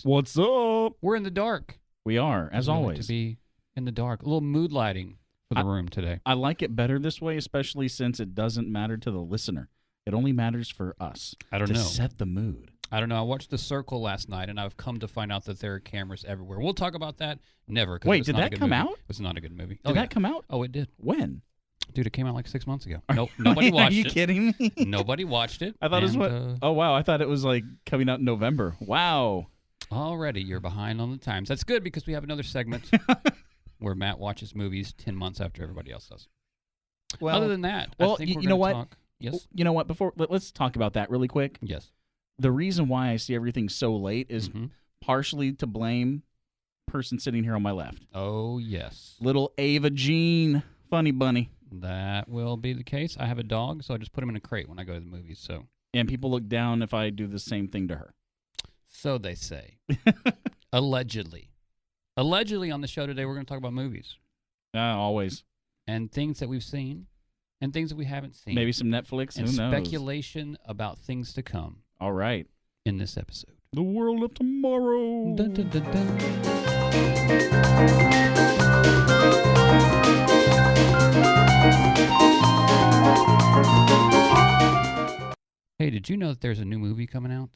guys. What's up? We're in the dark. We are, as We like always. to be in the dark. A little mood lighting for the room today. I like it better this way, especially since it doesn't matter to the listener. It only matters for us. I don't to know. set the mood. I don't know. I watched The Circle last night, and I've come to find out that there are cameras everywhere. We'll talk about that. Never. 'Cause Wait, it's did not a that good come movie. out? It was not a good movie. Did that come out? Oh, it did. When? Dude, it came out like 6 months ago. Nope. Nobody watched Are you it. kidding me? Nobody watched it. I thought it was and, Oh, wow. I thought it was like coming out in November. Wow. Already, you're behind on the times. That's good because we have another segment where Matt watches movies 10 months after everybody else does. Well, Other than that, well, I think we're you know gonna what? talk. Yes. You know what? Let's talk about that really quick. Yes. The reason why I see everything so late is Mhm. partially to blame person sitting here on my left. Oh, yes. Little Ava Jean, funny bunny. That will be the case. I have a dog, so I just put him in a crate when I go to the movies. And people look down if I do the same thing to her. So they say. Allegedly. Allegedly on the show today, we're going to talk about movies Always. and things that we've seen and things that we haven't seen. Maybe some Netflix. and Who knows? speculation about things to come All right. in this episode. The world of tomorrow. Dun, dun, dun, dun. Hey, did you know that there's a new movie coming out?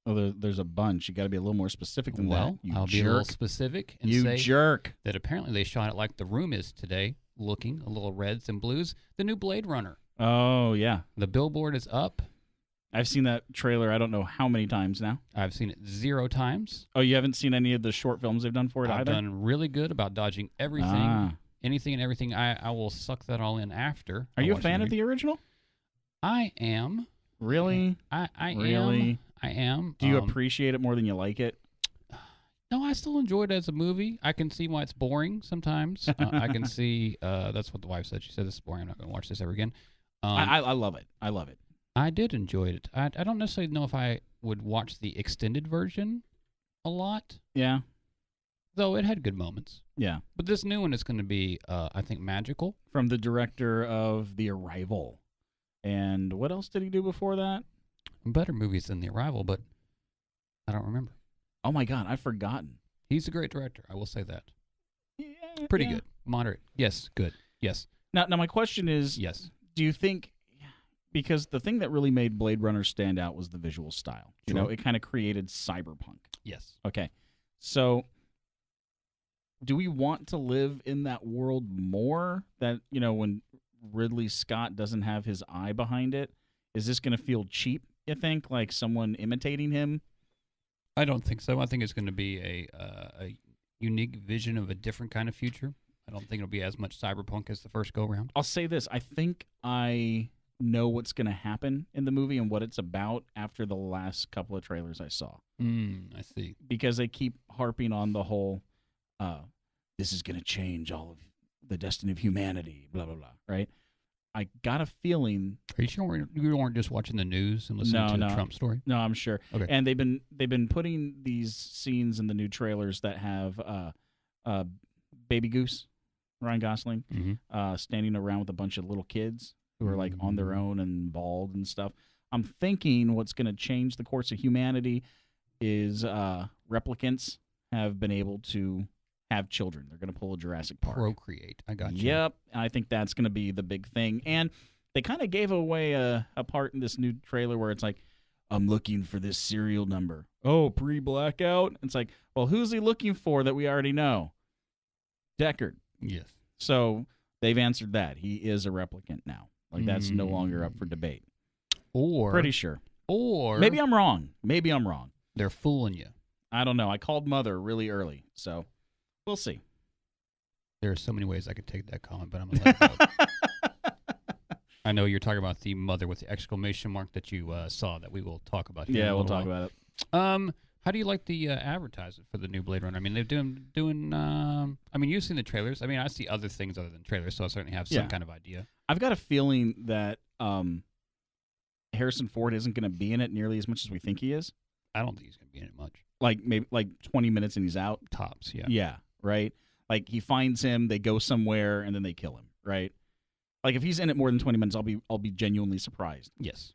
Oh, there's a bunch. You got to be a little more specific than Well, that. You I'll jerk. be a little specific and You say jerk. that apparently they shot it like the room is today, looking a little reds and blues. The new Blade Runner. Oh, yeah. The billboard is up. I've seen that trailer I don't know how many times now. I've seen it 0 times. Oh, you haven't seen any of the short films they've done for it I've either? done really good about dodging everything, Ah. anything and everything. I will suck that all in after. Are I you a watch fan of movie. the original? I am. Really? I Really? am. I am. Do you appreciate it more than you like it? No, I still enjoy it as a movie. I can see why it's boring sometimes. I can see that's what the wife said. She said, this is boring. I'm not going to watch this ever again. I love it. I love it. I did enjoy it. I don't necessarily know if I would watch the extended version a lot, Yeah. though it had good moments. Yeah. But this new one is going to be, I think, magical. From the director of The Arrival. And what else did he do before that? Better movies than The Arrival, but I don't remember. Oh, my God. I've forgotten. He's a great director. I will say that. Yeah, Pretty yeah. good. Moderate. Yes. Good. Yes. Now, my question is, Yes. do you think, because the thing that really made Blade Runner stand out was the visual style. You know, Sure. it kind of created cyberpunk. Yes. Okay. So do we want to live in that world more? That, you know, when Ridley Scott doesn't have his eye behind it, is this going to feel cheap, you think? Like someone imitating him? I don't think so. I think it's going to be a unique vision of a different kind of future. I don't think it'll be as much cyberpunk as the first go-round. I'll say this. I think I know what's going to happen in the movie and what it's about after the last couple of trailers I saw. I see. Because they keep harping on the whole, this is going to change all of the destiny of humanity, blah, blah, blah, right? I got a feeling. Are you sure you weren't just watching the news and listening to the Trump story? No, I'm sure. Okay. And they've been putting these scenes in the new trailers that have Baby Goose, Ryan Gosling, Mm-hmm. standing around with a bunch of little kids who are like on their own and bald and stuff. I'm thinking what's going to change the course of humanity is replicants have been able to have children. They're going to pull a Jurassic Park. Procreate. I got you. Yep, and I think that's going to be the big thing. And they kind of gave away a part in this new trailer where it's like, I'm looking for this serial number. Oh, pre-blackout? It's like, well, who's he looking for that we already know? Deckard. Yes. So they've answered that. He is a replicant now. Like, that's no longer up for debate. Or Pretty sure. Or Maybe I'm wrong. Maybe I'm wrong. they're fooling you. I don't know. I called Mother really early, so we'll see. There are so many ways I could take that comment, but I'm gonna let it go. I know you're talking about the mother with the exclamation mark that you saw that we will talk about. Here in Yeah, a we'll little talk while. about it. How do you like the advertisement for the new Blade Runner? I mean, they're doing. I mean, you've seen the trailers. I mean, I see other things other than trailers, so I certainly have some Yeah. kind of idea. I've got a feeling that Harrison Ford isn't going to be in it nearly as much as we think he is. I don't think he's going to be in it much. Like maybe like 20 minutes and he's out. Tops, yeah. Yeah, right? Like he finds him, they go somewhere and then they kill him, right? Like if he's in it more than 20 minutes, I'll be genuinely surprised. Yes.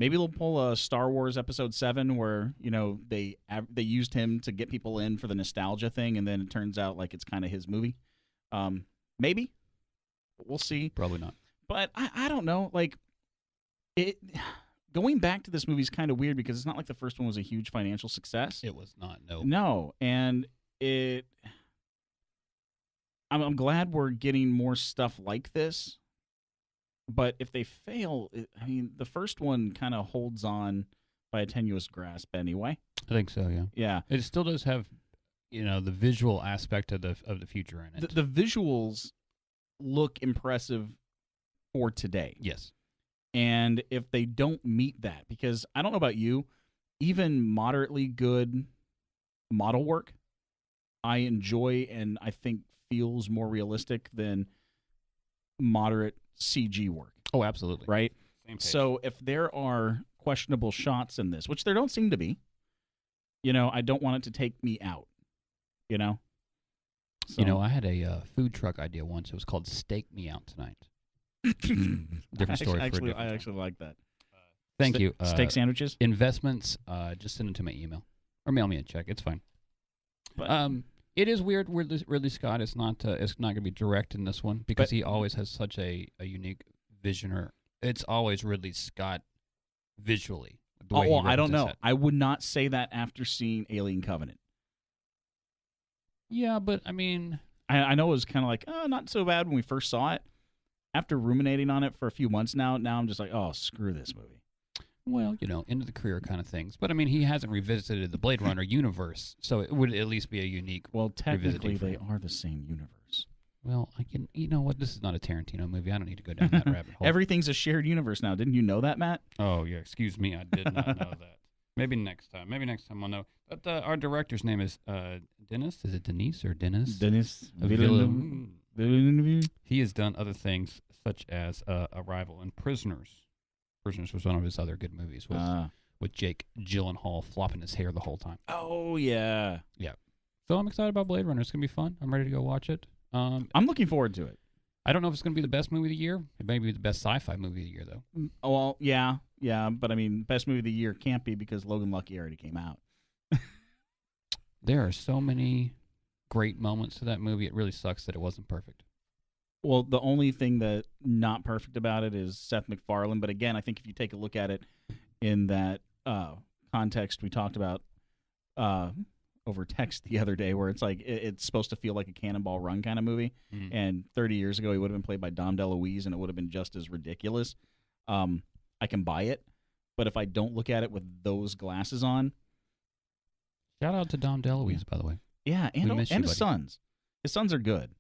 Maybe they'll pull a Star Wars Episode 7 where, they used him to get people in for the nostalgia thing, and then it turns out like it's kind of his movie. Maybe. We'll see. Probably not. But I don't know. Like, going back to this movie is kind of weird because it's not like the first one was a huge financial success. It was not. No. No. And I'm glad we're getting more stuff like this. But if they fail, the first one kind of holds on by a tenuous grasp anyway. I think so. Yeah. Yeah. It still does have, the visual aspect of the future in it. The visuals look impressive for today. Yes. And if they don't meet that, because I don't know about you, even moderately good model work, I enjoy and I think feels more realistic than moderate CG work. Oh, absolutely. Right? Same page. So if there are questionable shots in this, which there don't seem to be, I don't want it to take me out. So, I had a food truck idea once. It was called Steak Me Out Tonight. Different story. I for a different actually like that. Thank you. Steak sandwiches. Investments. Just send them to my email or mail me a check. It's fine. But, it is weird. Ridley Scott is not. It's not going to be direct in this one because he always has such a unique vision. It's always Ridley Scott visually. The way he I don't know. represents it. I would not say that after seeing Alien Covenant. Yeah, but I mean, I know it was kind of like, not so bad when we first saw it. After ruminating on it for a few months now I'm just like, oh, screw this movie. well, end of the career kind of things. But I mean, he hasn't revisited the Blade Runner universe, so it would at least be a unique. Well, technically, revisiting for they him. are the same universe. Well, I can. You know what? This is not a Tarantino movie. I don't need to go down that rabbit hole. Everything's a shared universe now. Didn't you know that, Matt? Oh yeah, excuse me. I did not know that. Maybe next time. Maybe next time I'll know. But our director's name is Dennis. Is it Denise or Dennis? Denis Villeneuve. Villeneuve. He has done other things such as Arrival and Prisoners. Prisoners was one of his other good movies with Jake Gyllenhaal flopping his hair the whole time. Oh, yeah. So I'm excited about Blade Runner. It's going to be fun. I'm ready to go watch it. I'm looking forward to it. I don't know if it's going to be the best movie of the year. It may be the best sci-fi movie of the year, though. Oh, well, yeah. But, best movie of the year can't be because Logan Lucky already came out. There are so many great moments to that movie. It really sucks that it wasn't perfect. Well, the only thing that not perfect about it is Seth MacFarlane. But again, I think if you take a look at it in that context we talked about over text the other day, where it's like it's supposed to feel like a Cannonball Run kind of movie, and 30 years ago he would have been played by Dom DeLuise, and it would have been just as ridiculous. I can buy it, but if I don't look at it with those glasses on, Shout out to Dom DeLuise, by the way. yeah, We and miss you, his buddy. sons. His sons are good.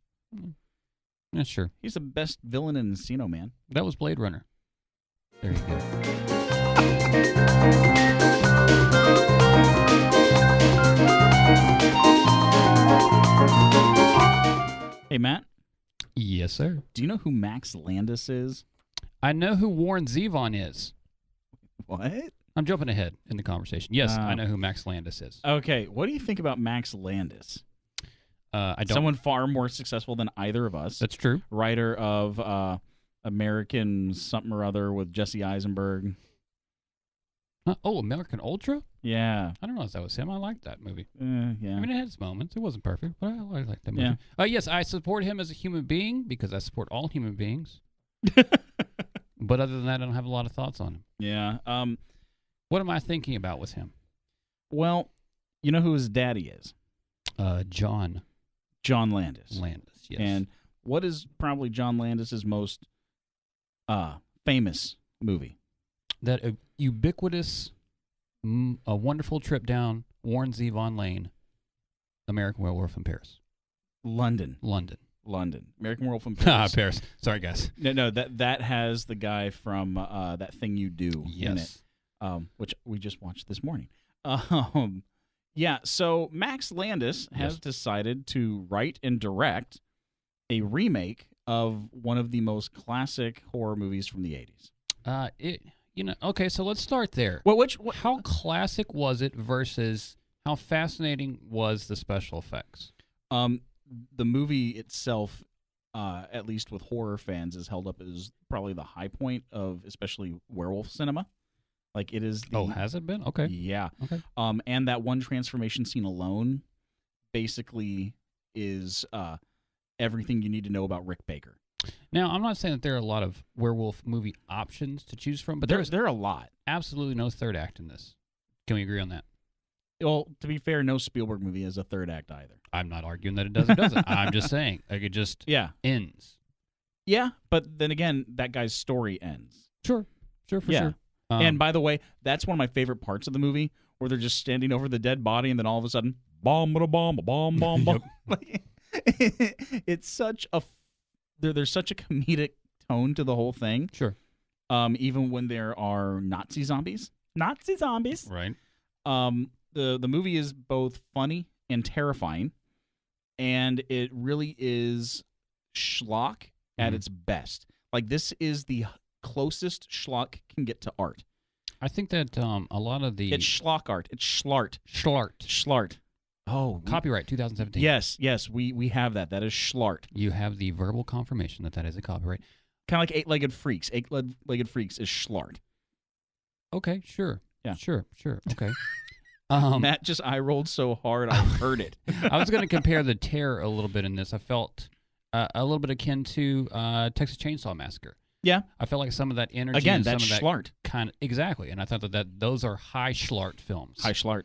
Yeah, sure. He's the best villain in Encino Man. That was Blade Runner. There you go. Hey, Matt, Yes, sir. do you know who Max Landis is? I know who Warren Zevon is. What? I'm jumping ahead in the conversation. Yes, I know who Max Landis is. Okay, what do you think about Max Landis? I don't. Someone far more successful than either of us. That's true. Writer of American something or other with Jesse Eisenberg. Oh, American Ultra? Yeah. I don't know if that was him. I liked that movie. Yeah. I mean, it had its moments. It wasn't perfect, but I liked that movie. Yeah. Yes, I support him as a human being because I support all human beings. But other than that, I don't have a lot of thoughts on him. Yeah. What am I thinking about with him? Well, you know who his daddy is? John Landis. Landis, yes. And what is probably John Landis's most famous movie? That ubiquitous, a wonderful trip down Warren Zevon Lane, American Werewolf in Paris. London. American Werewolf in Paris. Paris. Sorry, guys. No, that has the guy from That Thing You Do in it. Yes. Which we just watched this morning. Yeah, so Max Landis has decided to write and direct a remake of one of the most classic horror movies from the 80s. Okay, so let's start there. Well, How classic was it versus how fascinating was the special effects? The movie itself, at least with horror fans, is held up as probably the high point of especially werewolf cinema. Like it is. Oh, has it been? Okay. Yeah. Okay. And that one transformation scene alone, basically, is everything you need to know about Rick Baker. Now, I'm not saying that there are a lot of werewolf movie options to choose from, but There there's are a lot. absolutely no third act in this. Can we agree on that? Well, to be fair, no Spielberg movie has a third act either. I'm not arguing that it does or doesn't. I'm just saying, like, it just Yeah. ends. Yeah, but then again, that guy's story ends. Sure, for Yeah. sure. And by the way, that's one of my favorite parts of the movie, where they're just standing over the dead body, and then all of a sudden, bomb, bomb, bomb, bomb, bomb. Like, it's such a there's such a comedic tone to the whole thing. Sure. Even when there are Nazi zombies. Right. The movie is both funny and terrifying, and it really is schlock at Mhm. its best. Like, this is the closest schlock can get to art. I think that a lot of the It's schlock art. It's schlart. Schlart. Schlart. Oh, Copyright 2017. yes, we have that. That is schlart. You have the verbal confirmation that is a copyright. Kind of like Eight-Legged Freaks. Eight-Legged Freaks is schlart. Okay, sure. Yeah. Sure. Okay. Matt just eye rolled so hard I heard it. I was going to compare the terror a little bit in this. I felt a little bit akin to Texas Chainsaw Massacre. Yeah. I felt like some of that energy Again, and some that's of that schlart. kind of exactly, and I thought that those are high schlart films. High schlart.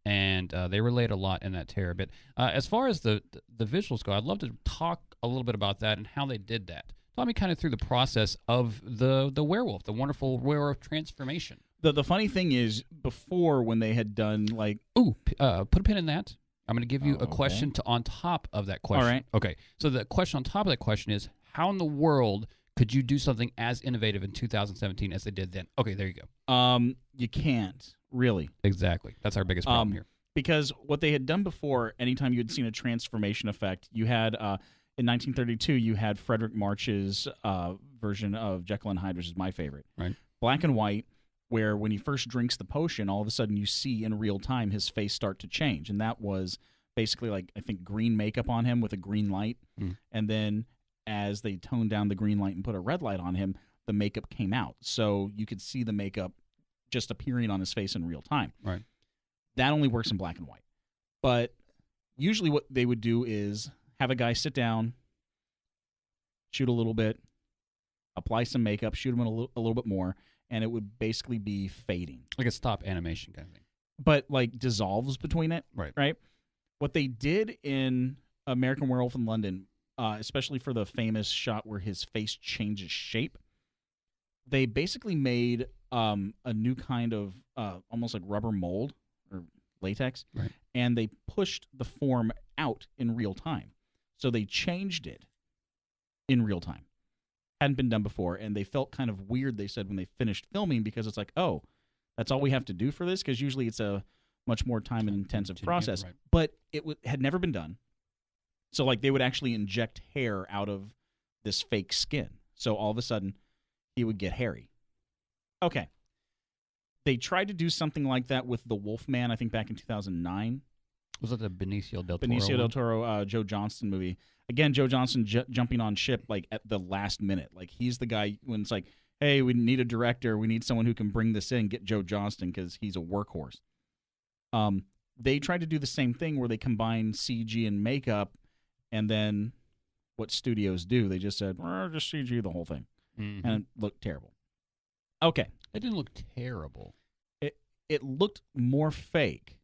And they relate a lot in that terror bit. As far as the visuals go, I'd love to talk a little bit about that and how they did that. Talk me kind of through the process of the werewolf, the wonderful werewolf transformation. The funny thing is, before, when they had done like Ooh, put a pin in that. I'm going to give you a Okay. question on top of that question. All right. Okay. So the question on top of that question is, how in the world could you do something as innovative in 2017 as they did then? Okay, there you go. you can't really, Exactly. That's our biggest problem here. because what they had done before, anytime you had seen a transformation effect, you had in 1932 you had Frederick March's version of Jekyll and Hyde, which is my favorite. Right. Black and white, where when he first drinks the potion, all of a sudden you see in real time his face start to change, and that was basically like, I think, green makeup on him with a green light, and then as they toned down the green light and put a red light on him, the makeup came out, so you could see the makeup just appearing on his face in real time. Right. That only works in black and white. But usually what they would do is have a guy sit down, shoot a little bit, apply some makeup, shoot him a little bit more, and it would basically be fading. Like a stop animation kind of thing. But like dissolves between it. Right. Right? What they did in American Werewolf in London, especially for the famous shot where his face changes shape, they basically made a new kind of almost like rubber mold or latex, Right. and they pushed the form out in real time. So they changed it in real time. Hadn't been done before, and they felt kind of weird, they said, when they finished filming, because it's like, oh, that's all we have to do for this? Because usually it's a much more time-intensive process. Right. But it had never been done. So, like, they would actually inject hair out of this fake skin. So all of a sudden, he would get hairy. Okay. They tried to do something like that with the Wolfman, I think, back in 2009. Was that the Benicio del Toro? Benicio del Toro, Joe Johnston movie. Again, Joe Johnston jumping on ship like at the last minute. Like, he's the guy when it's like, hey, we need a director. We need someone who can bring this in. Get Joe Johnston because he's a workhorse. They tried to do the same thing where they combine CG and makeup, and then what studios do, they just said, just CG the whole thing. Mm-hmm. And it looked terrible. Okay. It didn't look terrible. It looked more fake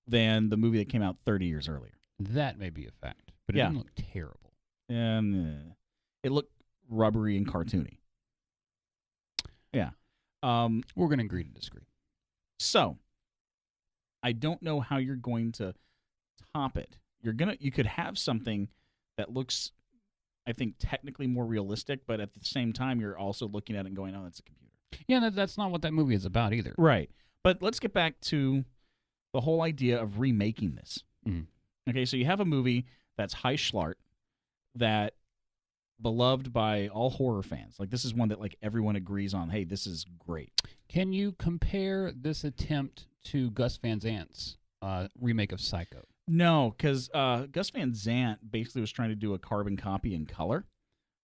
than the movie that came out 30 years earlier. That may be a fact, but it Yeah. didn't look terrible. And it looked rubbery and cartoony. Yeah. We're going to agree to disagree. So, I don't know how you're going to top it. You could have something that looks, I think, technically more realistic, but at the same time, you're also looking at it and going, oh, that's a computer. Yeah, that's not what that movie is about either. Right. But let's get back to the whole idea of remaking this. Mhm. Okay, so you have a movie that's high schlart, that beloved by all horror fans. Like, this is one that like everyone agrees on, hey, this is great. Can you compare this attempt to Gus Van Sant's remake of Psycho? No, because Gus Van Sant basically was trying to do a carbon copy in color,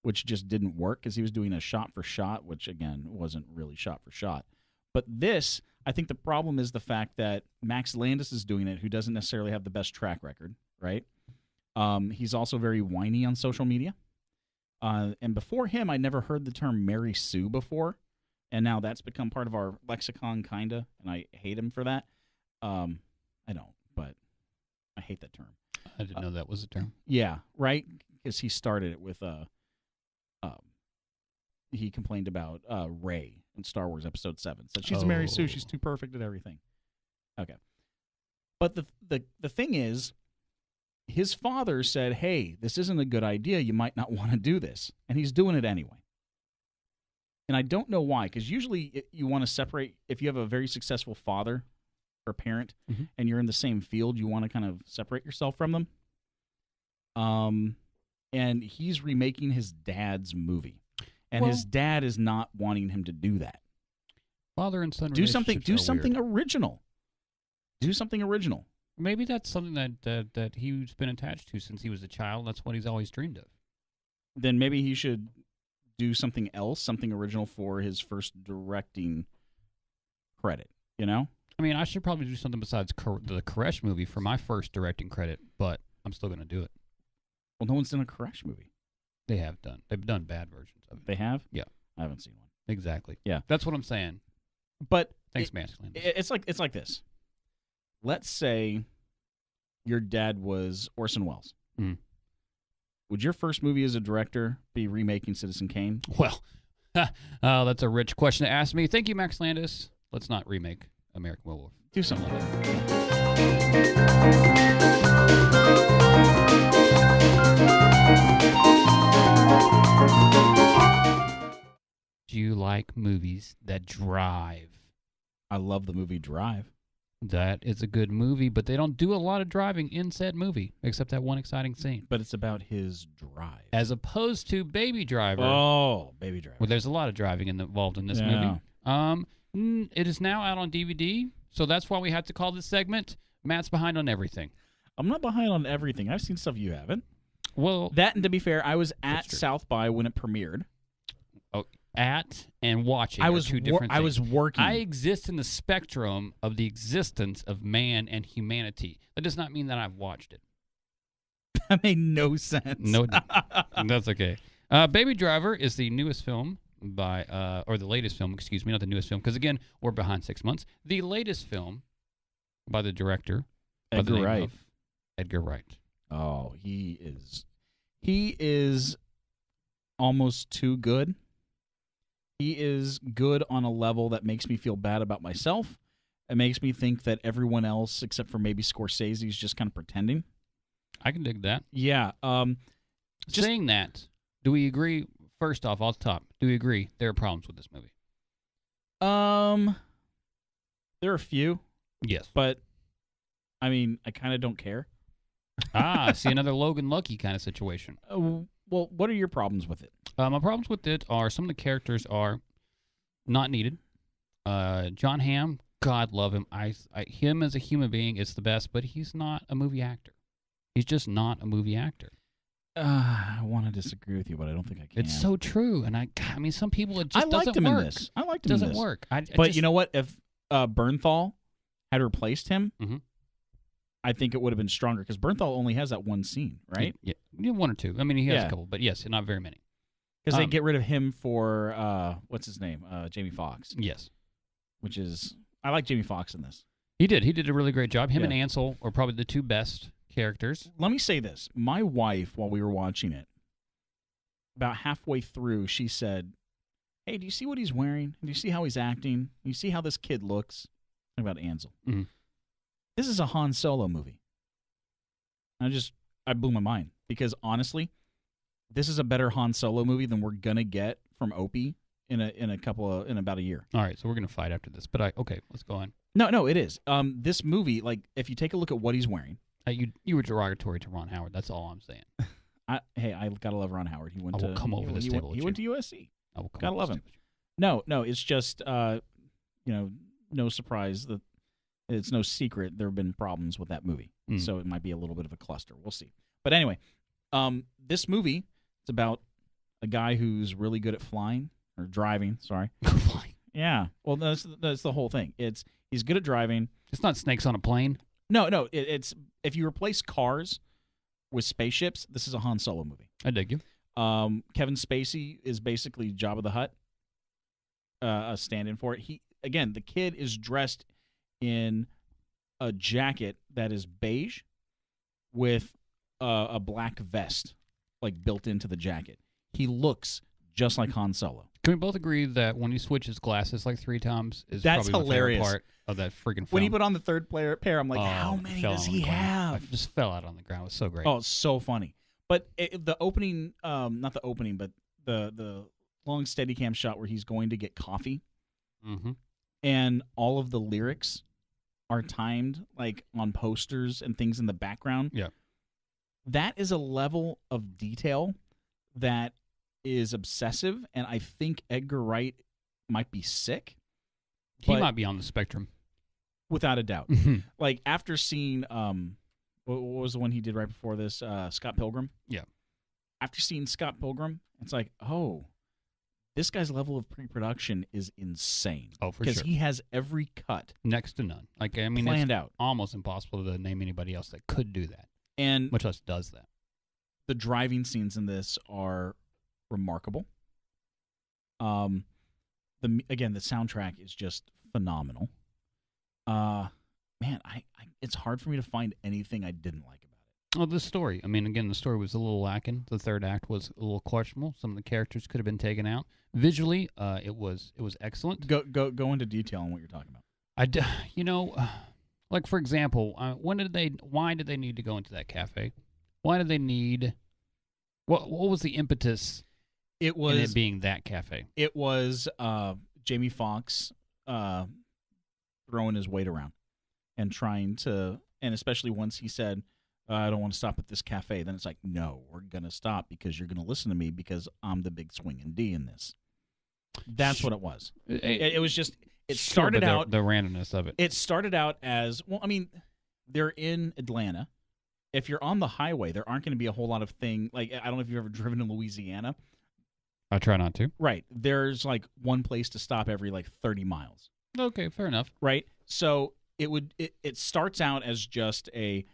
which just didn't work because he was doing a shot for shot, which, again, wasn't really shot for shot. But this, I think the problem is the fact that Max Landis is doing it, who doesn't necessarily have the best track record, right? He's also very whiny on social media. And before him, I never heard the term Mary Sue before. And now that's become part of our lexicon, kinda, and I hate him for that. I don't, but I hate that term. I didn't know that was a term. Yeah, right? Because he started it with, he complained about Rey in Star Wars Episode 7. Said, she's a Mary Sue, she's too perfect at everything. Okay. But the thing is, his father said, hey, this isn't a good idea. You might not want to do this. And he's doing it anyway. And I don't know why, because usually you want to separate, if you have a very successful father or parent and you're in the same field, you want to kind of separate yourself from them. And he's remaking his dad's movie. And his dad is not wanting him to do that. Father and son do something weird. original. Do something original. Maybe that's something that he's been attached to since he was a child. That's what he's always dreamed of. Then maybe he should do something else, something original for his first directing credit, you know? I mean, I should probably do something besides the Koresh movie for my first directing credit, but I'm still going to do it. Well, no one's done a Koresh movie. They have done. They've done bad versions of it. They have? Yeah. I haven't seen one. Exactly. Yeah. That's what I'm saying. But thanks, Max Landis. It's like this. Let's say your dad was Orson Welles. Mm. Would your first movie as a director be remaking Citizen Kane? Well, that's a rich question to ask me. Thank you, Max Landis. Let's not remake American Werewolf. Do something like that. Do you like movies that drive? I love the movie Drive. That is a good movie, but they don't do a lot of driving in said movie, except that one exciting scene. But it's about his drive. As opposed to Baby Driver. Oh, Baby Driver. Well, there's a lot of driving involved in this movie. It is now out on DVD, so that's why we had to call this segment Matt's Behind on Everything. I'm not behind on everything. I've seen stuff you haven't. Well, that, and to be fair, I was at South by when it premiered. Oh, at and watching are two different things. I was working. I exist in the spectrum of the existence of man and humanity. That does not mean that I've watched it. That made no sense. No, that's okay. Baby Driver is the newest film by, or the latest film, excuse me, not the newest film, because again, we're behind 6 months. The latest film by the director, Edgar Wright. Edgar Wright. Oh, he is almost too good. He is good on a level that makes me feel bad about myself. It makes me think that everyone else, except for maybe Scorsese, is just kind of pretending. I can dig that. Yeah. Saying that, do we agree, first off the top, do we agree there are problems with this movie? There are a few. Yes. But, I mean, I kind of don't care. See, another Logan Lucky kind of situation. Well, what are your problems with it? My problems with it are some of the characters are not needed. John Hamm, God love him. Him as a human being is the best, but he's not a movie actor. He's just not a movie actor. I want to disagree with you, but I don't think I can. It's so true, and I mean, some people it just doesn't him work. In this. I liked him. Doesn't in this. work. But you know what? If Bernthal had replaced him, I think it would have been stronger because Bernthal only has that one scene, right? Yeah, one or two. I mean, he has a couple, but yes, not very many. Because they get rid of him for what's his name, Jamie Foxx. Yes, which is I like Jamie Foxx in this. He did. He did a really great job. Him and Ansel are probably the two best characters. Let me say this: my wife, while we were watching it, about halfway through, she said, "Hey, do you see what he's wearing? Do you see how he's acting? Do you see how this kid looks?" Talking about Ansel. Mm-hmm. This is a Han Solo movie. I blew my mind because honestly, this is a better Han Solo movie than we're gonna get from Opie in about a year. All right, so we're gonna fight after this, but okay, let's go on. No, it is. This movie, like, if you take a look at what he's wearing, you were derogatory to Ron Howard. That's all I'm saying. I gotta love Ron Howard. He went to come over this table. He went to USC. I will come gotta love him. No, it's just no surprise that it's no secret there have been problems with that movie. So it might be a little bit of a cluster. We'll see. But anyway, this movie is about a guy who's really good at flying or driving. Sorry, Yeah. Well, that's the whole thing. He's good at driving. It's not snakes on a plane. No. It's if you replace cars with spaceships, this is a Han Solo movie. I dig you. Kevin Spacey is basically Jabba the Hutt, a stand-in for it. The kid is dressed in a jacket that is beige with a black vest, like built into the jacket. He looks just like Han Solo. Can we both agree that when he switches glasses like 3 times is That's probably my hilarious. favorite part of that freaking film? When he put on the third pair, I'm like, how it many fell does on he the ground. have? I just fell out on the ground. It was so great. Oh, it's so funny. But the opening, not the opening, but the long Steadicam shot where he's going to get coffee, Mm-hmm. and all of the lyrics are timed like on posters and things in the background. Yeah. That is a level of detail that is obsessive, and I think Edgar Wright might be sick. He but- might be on the spectrum. without a doubt. Like after seeing what was the one he did right before this? Scott Pilgrim. Yeah. After seeing Scott Pilgrim, it's like, oh, this guy's level of pre-production is insane. Oh, for Because sure. he has every cut Next to none. Like, I mean, planned it's out. almost impossible to name anybody else that could do that, And much less does that. the driving scenes in this are remarkable. The soundtrack is just phenomenal. Man, it's hard for me to find anything I didn't like about it. Oh, the story. I mean, again, the story was a little lacking. The third act was a little questionable. Some of the characters could have been taken out. Visually, it was excellent. Go into detail on what you're talking about. Like for example, why did they need to go into that cafe? Why did they need? What was the impetus It in it being that cafe? It was Jamie Foxx throwing his weight around and trying to, and especially once he said, I don't want to stop at this cafe, then it's like, no, we're going to stop because you're going to listen to me because I'm the big swinging D in this. That's what it was. It was just, it started out. The randomness of it. It started out as, well, I mean, they're in Atlanta. If you're on the highway, there aren't going to be a whole lot of like, I don't know if you've ever driven in Louisiana. I try not to. Right. There's like one place to stop every like 30 miles. Okay, fair enough. Right. So it starts out as just a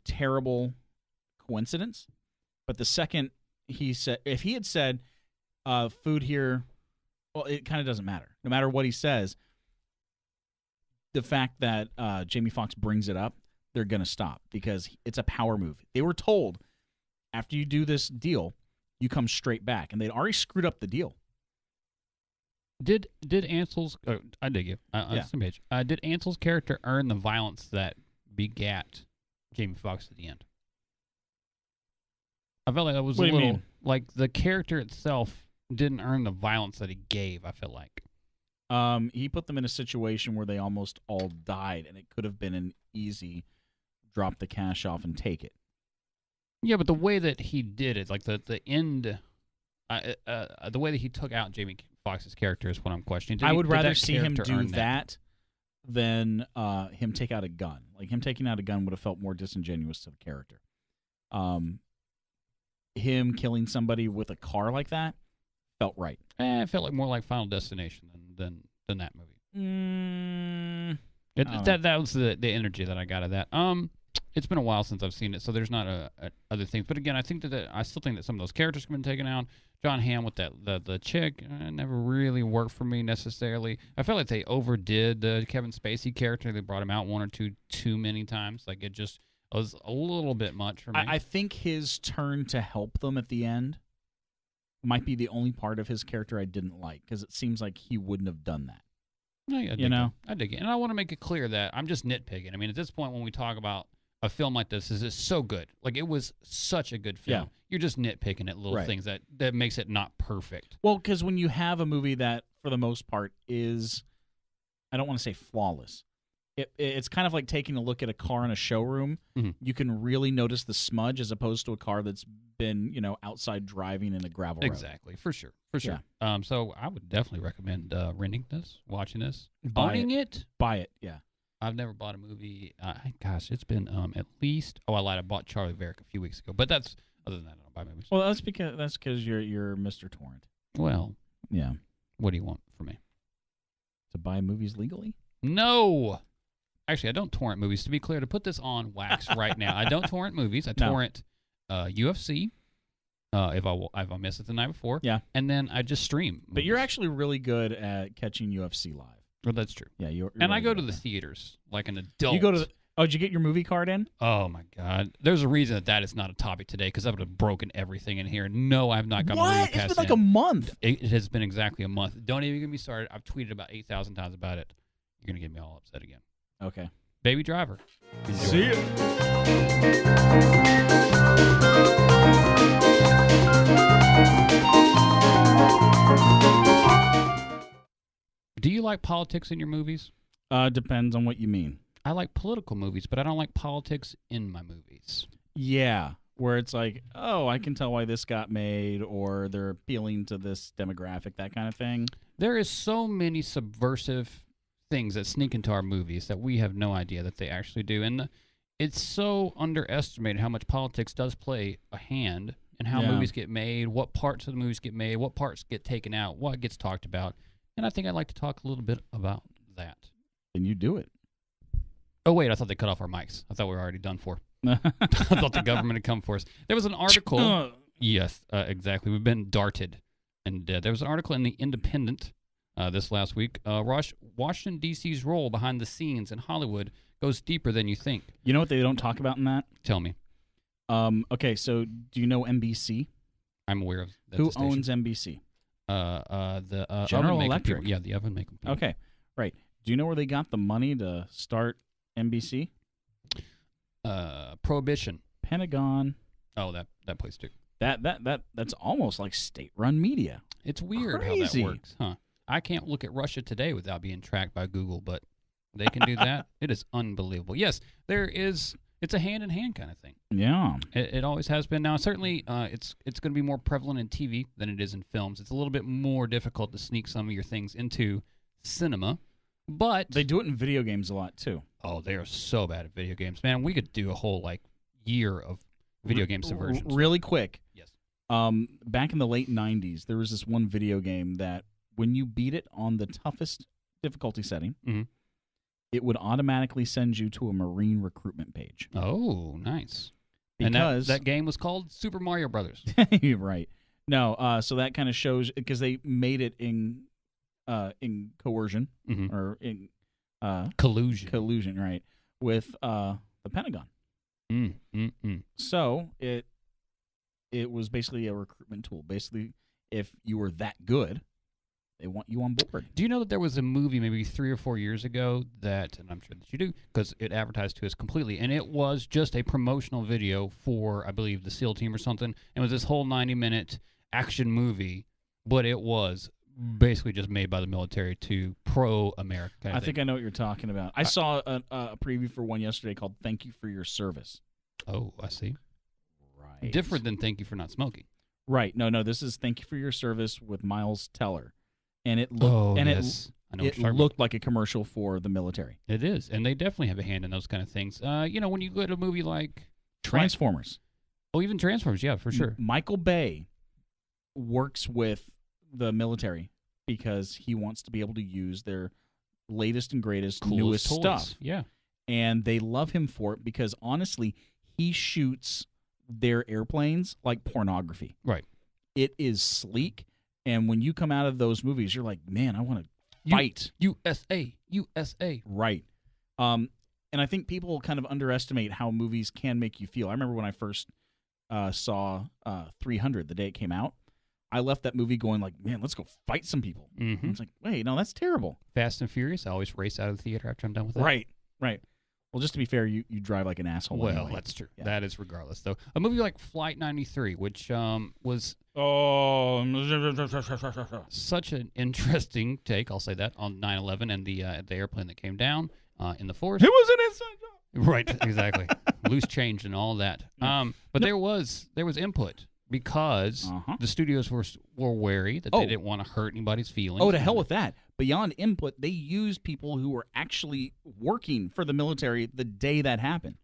terrible coincidence. But the second if he had said, food here, well, it kind of doesn't matter. No matter what he says, the fact that Jamie Foxx brings it up, they're going to stop because it's a power move. They were told, after you do this deal, you come straight back. And they'd already screwed up the deal. Did Ansel's? I dig you. Yeah. Same page. Did Ansel's character earn the violence that begat Jamie Foxx at the end? I felt like that was What a do you little mean? like the character itself didn't earn the violence that he gave. I feel like. He put them in a situation where they almost all died, and it could have been an easy drop the cash off and take it. Yeah, but the way that he did it, like the end, the way that he took out Jamie Foxx's character is what I'm questioning. I would did rather that see him character do earn that than him take out a gun. Like him taking out a gun would have felt more disingenuous to the character. Him killing somebody with a car like that felt right. It felt like more like Final Destination than that movie. Oh. That was the energy that I got of that. It's been a while since I've seen it, so there's not other things. But again, I think I still think that some of those characters have been taken out. John Hamm with the chick never really worked for me necessarily. I felt like they overdid the Kevin Spacey character. They brought him out one or two too many times. Like it just was a little bit much for me. I think his turn to help them at the end might be the only part of his character I didn't like because it seems like he wouldn't have done that. I dig it. And I want to make it clear that I'm just nitpicking. I mean, at this point, when we talk about a film like this, is so good. Like, it was such a good film. Yeah. You're just nitpicking at little Right. things that makes it not perfect. Well, because when you have a movie that, for the most part, is, I don't want to say flawless. It's kind of like taking a look at a car in a showroom. Mhm. You can really notice the smudge as opposed to a car that's been, outside driving in a gravel road. Exactly. For sure. So I would definitely recommend renting this, watching this, Buy owning it. Buy it, yeah. I've never bought a movie. Gosh, it's been at least. Oh, I lied. I bought Charlie Varick a few weeks ago. But that's other than that, I don't buy movies. Well, that's because you're Mr. Torrent. Well, Yeah. what do you want from me? To buy movies legally? No. Actually, I don't torrent movies. To be clear, to put this on wax right now, I don't torrent movies. I No. torrent UFC if I miss it the night before. Yeah. And then I just stream. But you're movies. actually really good at catching UFC live. Well, that's true. Yeah, you're And I really go good to the at theaters like an that. adult. You go to the, oh, did you get your movie card in? Oh my God! There's a reason that is not a topic today because I would have broken everything in here. No, I have not got my movie What? It's pass been like in. a month. It has been exactly a month. Don't even get me started. I've tweeted about 8,000 times about it. You're gonna get me all upset again. Okay. Baby Driver. Enjoy. See ya. Do you like politics in your movies? Depends on what you mean. I like political movies, but I don't like politics in my movies. Yeah, where it's like, oh, I can tell why this got made, or they're appealing to this demographic, that kind of thing. There is so many subversive things that sneak into our movies that we have no idea that they actually do. And it's so underestimated how much politics does play a hand in how Yeah. movies get made, what parts of the movies get made, what parts get taken out, what gets talked about. And I think I'd like to talk a little bit about that. Then you do it. Oh, wait, I thought they cut off our mics. I thought we were already done for. I thought the government had come for us. There was an article. Yes, exactly. We've been darted. And there was an article in The Independent this last week. Washington, D.C.'s role behind the scenes in Hollywood goes deeper than you think. You know what they don't talk about in that? Tell me. Okay, so do you know NBC? I'm aware of that. Who owns NBC? the General oven making Electric. people. Yeah, the oven making people. Okay, right. Do you know where they got the money to start NBC? Prohibition. Pentagon. Oh, that place too. That's almost like state-run media. It's weird how Crazy. that works, huh? I can't look at Russia today without being tracked by Google, but they can do that. It is unbelievable. Yes, there is. It's a hand-in-hand kind of thing. Yeah. It always has been. Now, certainly, it's going to be more prevalent in TV than it is in films. It's a little bit more difficult to sneak some of your things into cinema, but They do it in video games a lot too. oh, they are so bad at video games, man. We could do a whole year of video game subversions. Really quick. Yes. Back in the late 90s, there was this one video game that when you beat it on the toughest difficulty setting, Mhm. it would automatically send you to a Marine recruitment page. Oh, nice. Because and that game was called Super Mario Brothers. You're right. No, so that kind of shows because they made it in coercion Mhm. or in Collusion. right, with the Pentagon. So it was basically a recruitment tool. Basically, if you were that good, they want you on board. Do you know that there was a movie maybe 3 or 4 years ago that, and I'm sure that you do, because it advertised to us completely, and it was just a promotional video for, I believe, the SEAL team or something. It was this whole 90-minute action movie, but it was basically just made by the military to pro-America kind of I think I know what you're talking about. I saw a preview for one yesterday called "Thank You for Your Service." Oh, I see. Right. Different than Thank You for Not Smoking. Right. No. This is "Thank You for Your Service" with Miles Teller, and it looked Oh, and yes. I know what it you're talking looked like a commercial for the military. about. It is, and they definitely have a hand in those kind of things. When you go to a movie like Transformers. even Transformers, yeah, for sure. Michael Bay works with the military because he wants to be able to use their latest and greatest, Coolest newest toys. stuff. Yeah. And they love him for it because, honestly, he shoots their airplanes like pornography. Right. It is sleek. And when you come out of those movies, you're like, man, I want to fight. USA. Right. And I think people kind of underestimate how movies can make you feel. I remember when I first saw 300 the day it came out. I left that movie going like, man, let's go fight some people. Mm-hmm. It's like, wait, no, that's terrible. Fast and Furious. I always race out of the theater after I'm done with that. Right. Well, just to be fair, you drive like an asshole. Well, anyway. that's true. Yeah. That is regardless, though. A movie like Flight 93, which was such an interesting take, I'll say that, on 9/11 and the airplane that came down in the forest. It was an inside job. Right, exactly. Loose change and all that. But there was input because the studios were wary that they didn't want to hurt anybody's feelings. Oh, to hell with that. Beyond input, they used people who were actually working for the military the day that happened.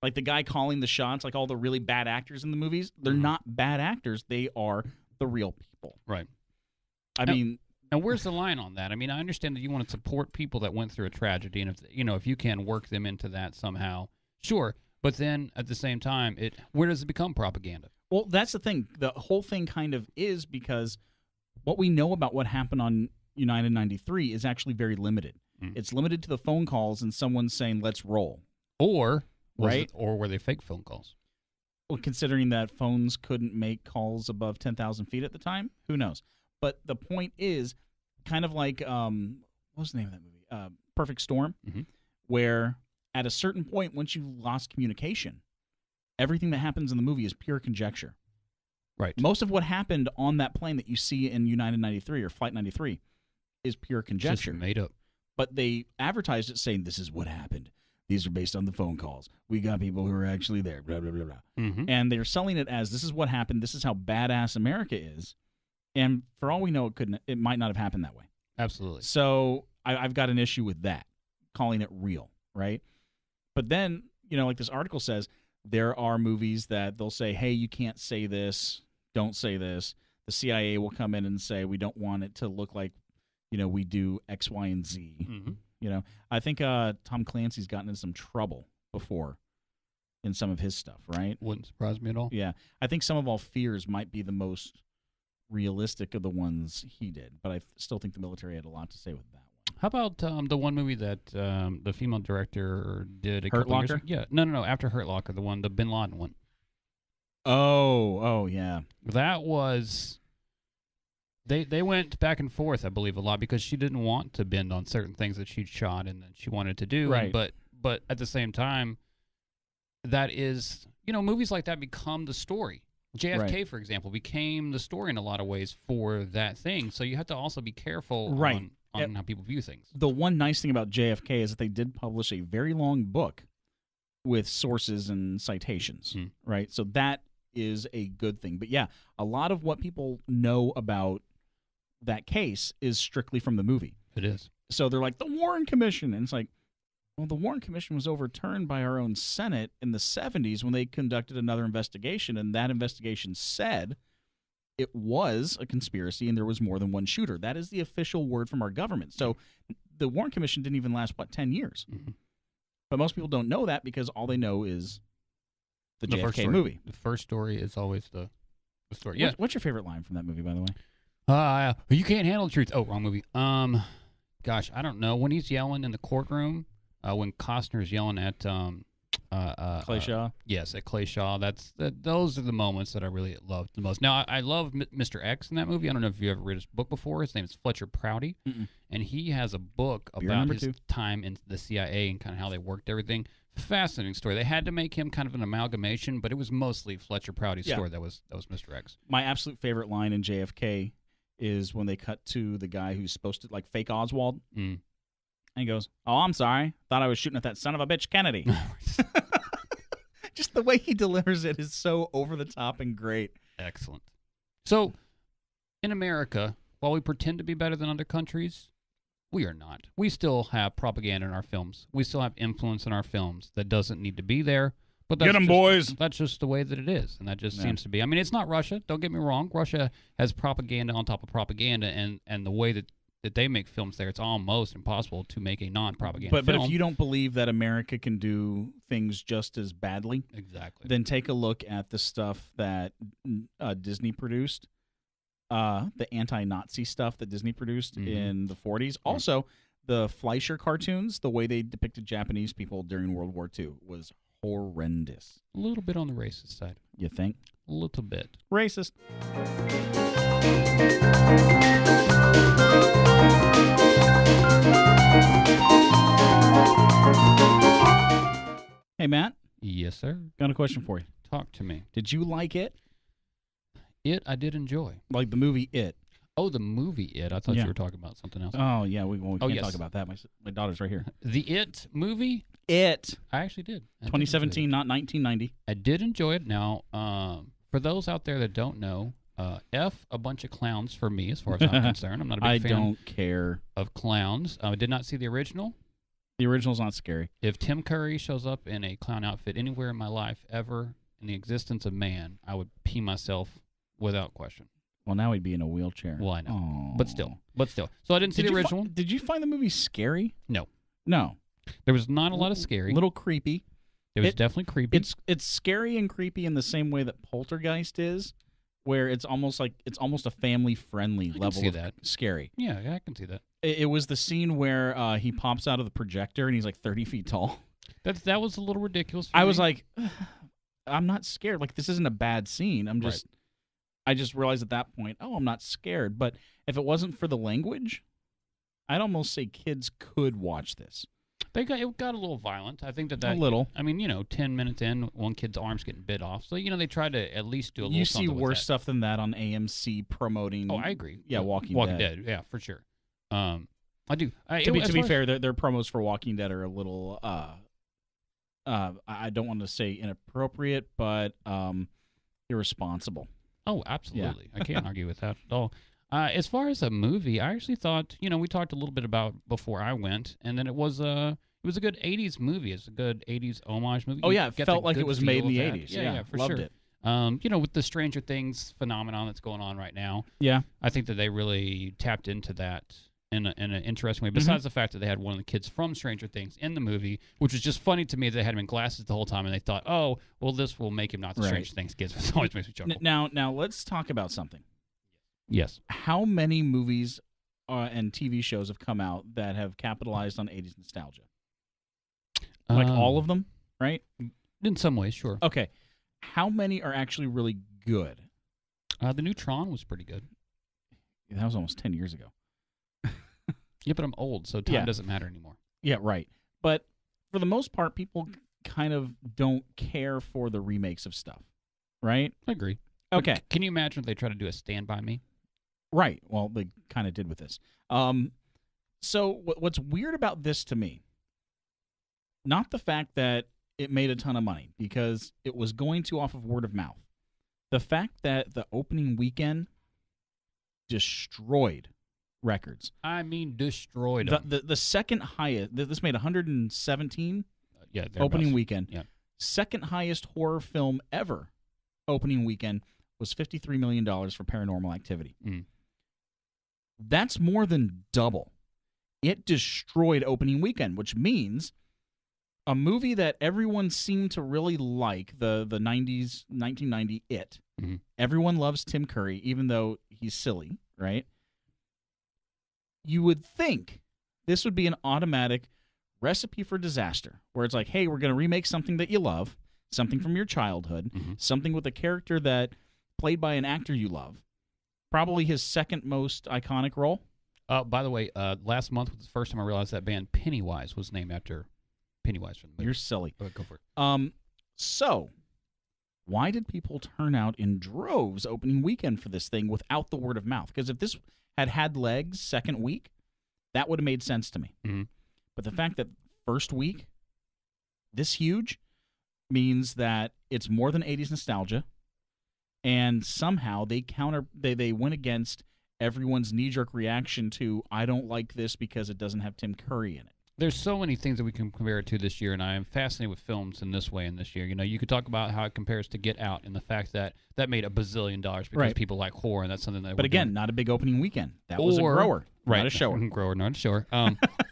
Like the guy calling the shots, like all the really bad actors in the movies, they're not bad actors. They are the real people. Right. I mean, And where's the line on that? I mean, I understand that you want to support people that went through a tragedy, and if you can work them into that somehow, sure. But then at the same time, where does it become propaganda? Well, that's the thing. The whole thing kind of is because what we know about what happened on United 93 is actually very limited. It's limited to the phone calls and someone saying, let's roll. Or Right? Or were they fake phone calls? Well, considering that phones couldn't make calls above 10,000 feet at the time, who knows? But the point is kind of like, what was the name of that movie? Perfect Storm, where at a certain point, once you lost communication, everything that happens in the movie is pure conjecture. Right. Most of what happened on that plane that you see in United 93 or Flight 93 is pure conjecture. Just made up. But they advertised it saying, this is what happened. These are based on the phone calls. We got people who are actually there, blah, blah, blah, blah. And they're selling it as, this is what happened. This is how badass America is. And for all we know, it might not have happened that way. Absolutely. So I've got an issue with that, calling it real, right? But then, like this article says, there are movies that they'll say, hey, you can't say this, don't say this. The CIA will come in and say, we don't want it to look like, we do X, Y, and Z. I think Tom Clancy's gotten in some trouble before in some of his stuff, right? Wouldn't surprise me at all. Yeah. I think Some of All Fears might be the most realistic of the ones he did, but I still think the military had a lot to say with that one. How about the one movie that the female director did a Hurt couple years Locker? ago? Yeah. No. After Hurt Locker, the Bin Laden one. Oh, yeah. That was... They went back and forth, I believe, a lot because she didn't want to bend on certain things that she'd shot and that she wanted to do. Right. But at the same time, that is, movies like that become the story. JFK, for example, became the story in a lot of ways for that thing. So you have to also be careful on how people view things. The one nice thing about JFK is that they did publish a very long book with sources and citations, right? So that is a good thing. But yeah, a lot of what people know about that case is strictly from the movie. It is. So they're like, the Warren Commission. And it's like, well, the Warren Commission was overturned by our own Senate in the 70s when they conducted another investigation, and that investigation said it was a conspiracy and there was more than one shooter. That is the official word from our government. So the Warren Commission didn't even last, 10 years? But most people don't know that because all they know is the JFK movie. The first story is always the story. Yeah. What's your favorite line from that movie, by the way? You can't handle the truth. Oh, wrong movie. Gosh, I don't know. When he's yelling in the courtroom, when Costner's yelling at Clay Shaw. Yes, at Clay Shaw. Those are the moments that I really love the most. Now, I love Mr. X in that movie. I don't know if you ever read his book before. His name is Fletcher Prouty, and he has a book about his time in the CIA and kind of how they worked everything. Fascinating story. They had to make him kind of an amalgamation, but it was mostly Fletcher Prouty's story that was Mr. X. My absolute favorite line in JFK is when they cut to the guy who's supposed to, like, fake Oswald. And he goes, oh, I'm sorry. Thought I was shooting at that son of a bitch Kennedy. Just the way he delivers it is so over the top and great. Excellent. So, in America, while we pretend to be better than other countries, we are not. We still have propaganda in our films. We still have influence in our films that doesn't need to be there. But that's Get 'em, boys. That's just the way that it is, and that just seems to be. I mean, it's not Russia. Don't get me wrong. Russia has propaganda on top of propaganda, and the way that they make films there, it's almost impossible to make a non-propaganda film. But if you don't believe that America can do things just as badly, exactly, then take a look at the stuff that Disney produced, the anti-Nazi stuff that Disney produced in the 40s. Also, the Fleischer cartoons, the way they depicted Japanese people during World War II was horrendous. A little bit on the racist side. You think? A little bit. Racist. Hey, Matt. Yes, sir. Got a question for you. Talk to me. Did you like it? It, I did enjoy. Like the movie It? Oh, the movie It. I thought you were talking about something else. Oh, yeah. We can't talk about that. My daughter's right here. The It movie? It. I actually did. 2017, not 1990. I did enjoy it. Now, for those out there that don't know, F a bunch of clowns for me as far as I'm concerned. I'm not a big fan I don't care. Of clowns. I did not see the original. The original's not scary. If Tim Curry shows up in a clown outfit anywhere in my life ever in the existence of man, I would pee myself without question. Well, now he'd be in a wheelchair. Well, I know. Aw. But still. So I didn't see the original. Did you find the movie scary? No. No. There was not a lot of scary. A little creepy. It was definitely creepy. It's scary and creepy in the same way that Poltergeist is, where it's almost a family-friendly level of that. scary. Yeah, I can see that. It was the scene where he pops out of the projector and he's like 30 feet tall. That was a little ridiculous for I me. was like, I'm not scared. Like, this isn't a bad scene. I just realized at that point, I'm not scared. But if it wasn't for the language, I'd almost say kids could watch this. it got a little violent. I think that A little. I mean, 10 minutes in, one kid's arm's getting bit off. So, they tried to at least do a little You see something with worse that. stuff than that on AMC promoting. Oh, I agree. Yeah, Walking Dead. Yeah, for sure. I do. To be fair, their promos for Walking Dead are a little, I don't want to say inappropriate, but irresponsible. Oh, absolutely. I can't argue with that at all. As far as a movie, I actually thought, we talked a little bit about before I went, and then it was a good 80s movie. It's a good 80s homage movie. Oh, You yeah, it get felt the like good it was feel made in of the that. 80s. Yeah, for loved sure. it. With the Stranger Things phenomenon that's going on right now, Yeah. I think that they really tapped into that in an interesting way. Besides the fact that they had one of the kids from Stranger Things in the movie, which was just funny to me. They had him in glasses the whole time, and they thought, "Oh, well, this will make him not the Right. Stranger Things kids." It always makes me chuckle. Now let's talk about something. Yes. How many movies and TV shows have come out that have capitalized on 80s nostalgia? Like all of them, right? In some ways, sure. Okay. How many are actually really good? The new Tron was pretty good. That was almost 10 years ago. Yeah, but I'm old, so time Yeah. doesn't matter anymore. Yeah, right. But for the most part, people kind of don't care for the remakes of stuff, right? I agree. But Okay. can you imagine if they try to do a Stand By Me? Right. Well, they kind of did with this. So what's weird about this to me, not the fact that it made a ton of money, because it was going to off of word of mouth. The fact that the opening weekend destroyed records. I mean, destroyed them. The second highest, this made 117 Yeah, opening thereabouts. weekend. Yeah. Second highest horror film ever opening weekend was $53 million for Paranormal Activity. Mm. That's more than double. It destroyed opening weekend, which means a movie that everyone seemed to really like, the 90s, 1990 It. Mhm. Everyone loves Tim Curry, even though he's silly, right? You would think this would be an automatic recipe for disaster, where it's like, hey, we're going to remake something that you love, something from your childhood, Mhm. something with a character that played by an actor you love, probably his second most iconic role. By the way, last month was the first time I realized that band Pennywise was named after Pennywise from the movie. You're silly. Go for it. So why did people turn out in droves opening weekend for this thing without the word of mouth? Because if this had legs second week, that would have made sense to me. Mhm. But the fact that first week, this huge, means that it's more than 80s nostalgia, and somehow they went against everyone's knee-jerk reaction to, I don't like this because it doesn't have Tim Curry in it. There's so many things that we can compare it to this year, and I am fascinated with films in this way in this year. You could talk about how it compares to Get Out and the fact that made $1 billion because Right. people like horror, and that's something that. But we're again, doing. not a big opening weekend. That was a grower, right? not a shower. Grower, not a shower.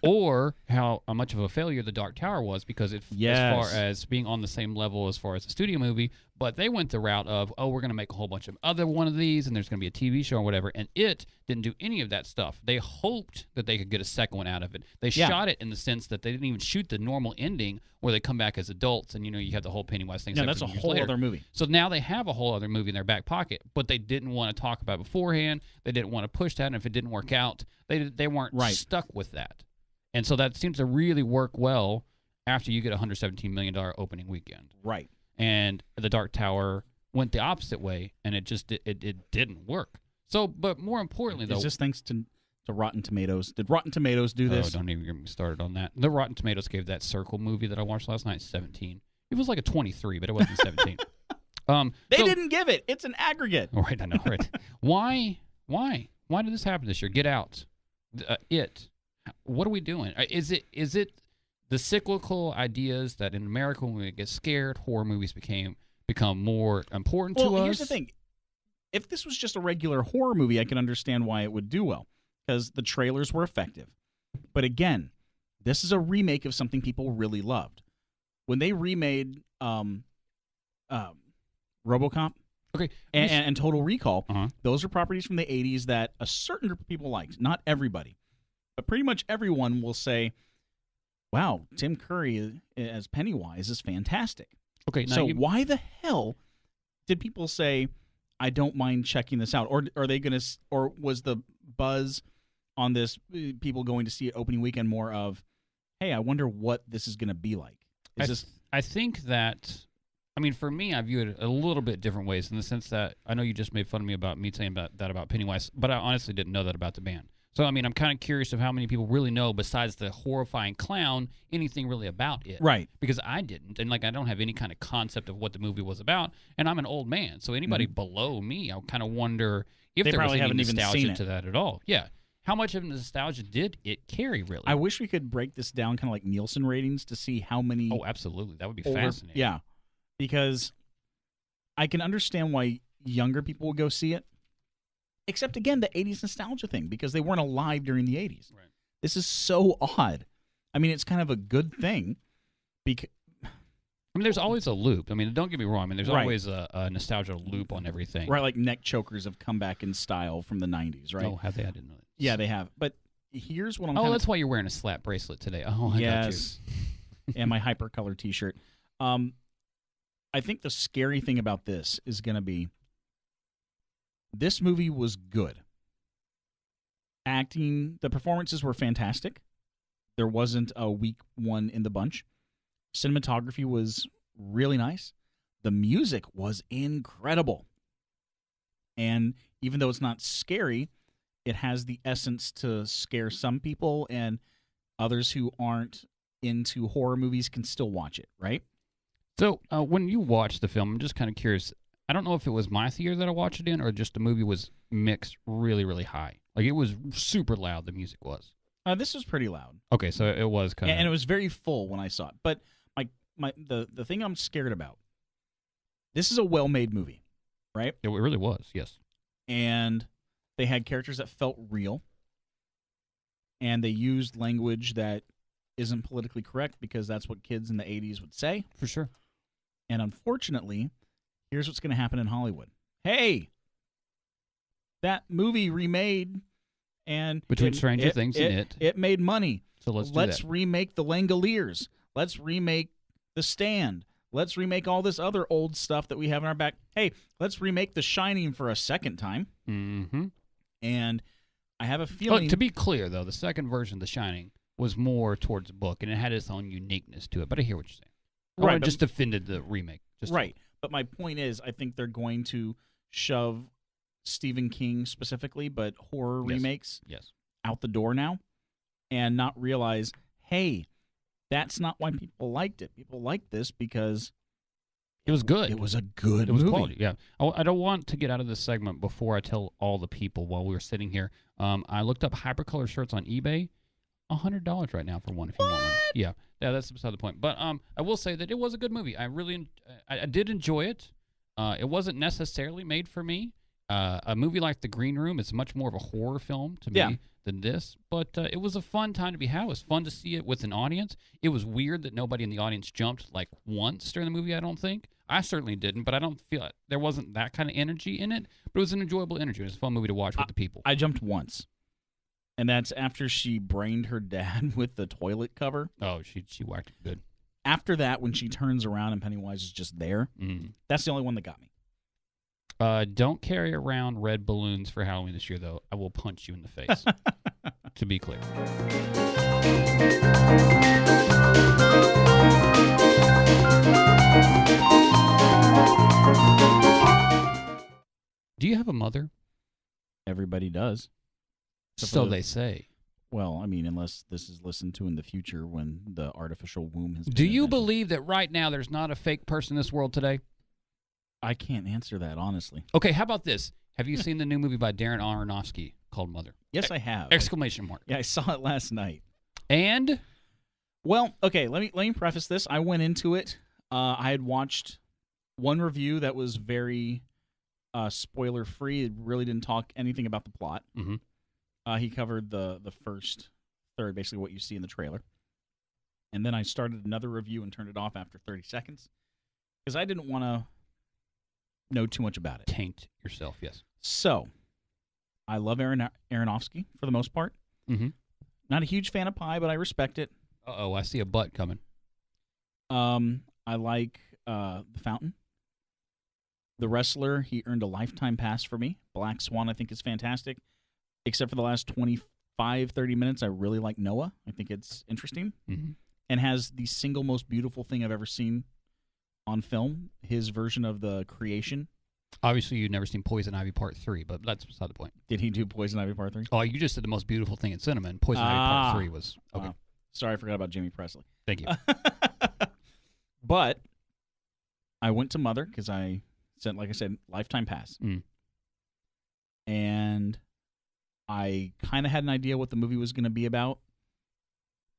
Or how much of a failure The Dark Tower was, because as Yes. far as being on the same level as far as a studio movie, but they went the route of, we're going to make a whole bunch of other one of these, and there's going to be a TV show or whatever, and it didn't do any of that stuff. They hoped that they could get a second one out of it. They Yeah. shot it in the sense that they didn't even shoot the normal ending where they come back as adults, and you have the whole Pennywise thing. No, 7 that's a years whole later. other movie. So now they have a whole other movie in their back pocket, but they didn't want to talk about it beforehand. They didn't want to push that, and if it didn't work out, they weren't Right. stuck with that. And so that seems to really work well after you get a $117 million opening weekend. Right. And The Dark Tower went the opposite way, and it just it didn't work. So, but more importantly, though, Is this thanks to Rotten Tomatoes? Did Rotten Tomatoes do this? don't even get me started on that. The Rotten Tomatoes gave that Circle movie that I watched last night 17. It was like a 23, but it wasn't 17. They so- didn't give it. It's an aggregate. Right, I know, right. Why did this happen this year? Get Out. It. What are we doing? Is it the cyclical ideas that in America, when we get scared, horror movies become more important to us? Well, here's the thing. if this was just a regular horror movie, I can understand why it would do well because the trailers were effective. But again, this is a remake of something people really loved. When they remade RoboCop Okay. and Total Recall, Uh-huh. those are properties from the 80s that a certain group of people liked. Not everybody, but pretty much everyone will say, wow, Tim Curry as Pennywise is fantastic. Okay. Now So you, why the hell did people say, I don't mind checking this out? Or are they going to, or was the buzz on this, people going to see it opening weekend more of, hey, I wonder what this is going to be like? I think that, I mean, for me, I view it a little bit different ways in the sense that I know you just made fun of me about me saying about Pennywise, but I honestly didn't know that about the band. So, I mean, I'm kind of curious of how many people really know, besides the horrifying clown, anything really about it. Right. Because I didn't, and like I don't have any kind of concept of what the movie was about, and I'm an old man, so anybody below me, I kind of wonder if They there was probably any haven't even nostalgia seen it. to that at all. Yeah. How much of nostalgia did it carry, really? I wish we could break this down kind of like Nielsen ratings to see how many. Oh, absolutely. That would be older- fascinating. Yeah, because I can understand why younger people will go see it. Except again, the 80s nostalgia thing, because they weren't alive during the 80s. Right. This is so odd. I mean, it's kind of a good thing. Because I mean, there's always a loop. I mean, don't get me wrong. I mean, there's Right. always a nostalgia loop on everything. right, like neck chokers have come back in style from the 90s, right? Oh, have they? I didn't know that. Yeah, they have. But here's what I'm. Oh, kinda, that's why you're wearing a slap bracelet today. Oh, I yes, and my hypercolor T-shirt. I think the scary thing about this is going to be this movie was good. Acting, the performances were fantastic. There wasn't a weak one in the bunch. Cinematography was really nice. The music was incredible. And even though it's not scary, it has the essence to scare some people, and others who aren't into horror movies can still watch it, right? So when you watched the film, I'm just kind of curious. I don't know if it was my theater that I watched it in, or just the movie was mixed really, really high. Like it was super loud. The music was. This was pretty loud. Okay, so it was kind of. And it was very full when I saw it. But the thing I'm scared about, this is a well-made movie, right? It really was. Yes. And they had characters that felt real, and they used language that isn't politically correct because that's what kids in the 80s would say. For sure. And unfortunately, here's what's going to happen in Hollywood. Hey, that movie remade, and Between Stranger Things and It. it made money. So let's do that. remake The Langoliers. Let's remake The Stand. Let's remake all this other old stuff that we have in our back. Hey, let's remake The Shining for a second time. Mm-hmm. And I have a feeling. To be clear, though, the second version of The Shining was more towards the book, and it had its own uniqueness to it. But I hear what you're saying. Right, I but- just defended the remake. Right. But my point is, I think they're going to shove Stephen King specifically, but horror Yes. remakes Yes. out the door now and not realize, hey, that's not why people liked it. People liked this because It was good. it was a good It was movie. quality, yeah. I don't want to get out of this segment before I tell all the people while we were sitting here. I looked up hypercolor shirts on eBay. $100 right now for one if you want one. Yeah, that's beside the point. But I will say that it was a good movie. I really, I did enjoy it. It wasn't necessarily made for me. A movie like The Green Room is much more of a horror film to me Yeah. than this. But it was a fun time to be had. It was fun to see it with an audience. It was weird that nobody in the audience jumped like once during the movie, I don't think. I certainly didn't, but I don't feel there wasn't that kind of energy in it. But it was an enjoyable energy. It was a fun movie to watch with the people. I jumped once. And that's after she brained her dad with the toilet cover. Oh, she whacked it good. After that, when she turns around and Pennywise is just there, that's the only one that got me. Don't carry around red balloons for Halloween this year, though. I will punch you in the face. To be clear. Do you have a mother? Everybody does. So they say. Well, I mean, unless this is listened to in the future when the artificial womb has been Do you invented. believe that right now there's not a fake person in this world today? I can't answer that, honestly. Okay, how about this? Have you seen the new movie by Darren Aronofsky called Mother? Yes, I have. Exclamation mark. Yeah, I saw it last night. And Well, okay, let me preface this. I went into it. I had watched one review that was very spoiler free. It really didn't talk anything about the plot. Mhm. He covered the first third, basically what you see in the trailer. And then I started another review and turned it off after 30 seconds because I didn't want to know too much about it. Taint yourself, yes. So, I love Aronofsky for the most part. Mm-hmm. Not a huge fan of Pi, but I respect it. Uh-oh, I see a butt coming. I like The Fountain. The Wrestler, he earned a lifetime pass for me. Black Swan, I think, is fantastic. Except for the last 25, 30 minutes, I really like Noah. I think it's interesting. Mm-hmm. And has the single most beautiful thing I've ever seen on film, his version of the creation. Obviously, you've never seen Poison Ivy Part 3, but that's beside the point. Did he do Poison Ivy Part 3? Oh, you just said the most beautiful thing in cinema, and Poison Ivy Part 3 was... Okay, Sorry, I forgot about Jimmy Presley. thank you. But I went to Mother because I sent, like I said, lifetime pass. Mm. And I kind of had an idea what the movie was going to be about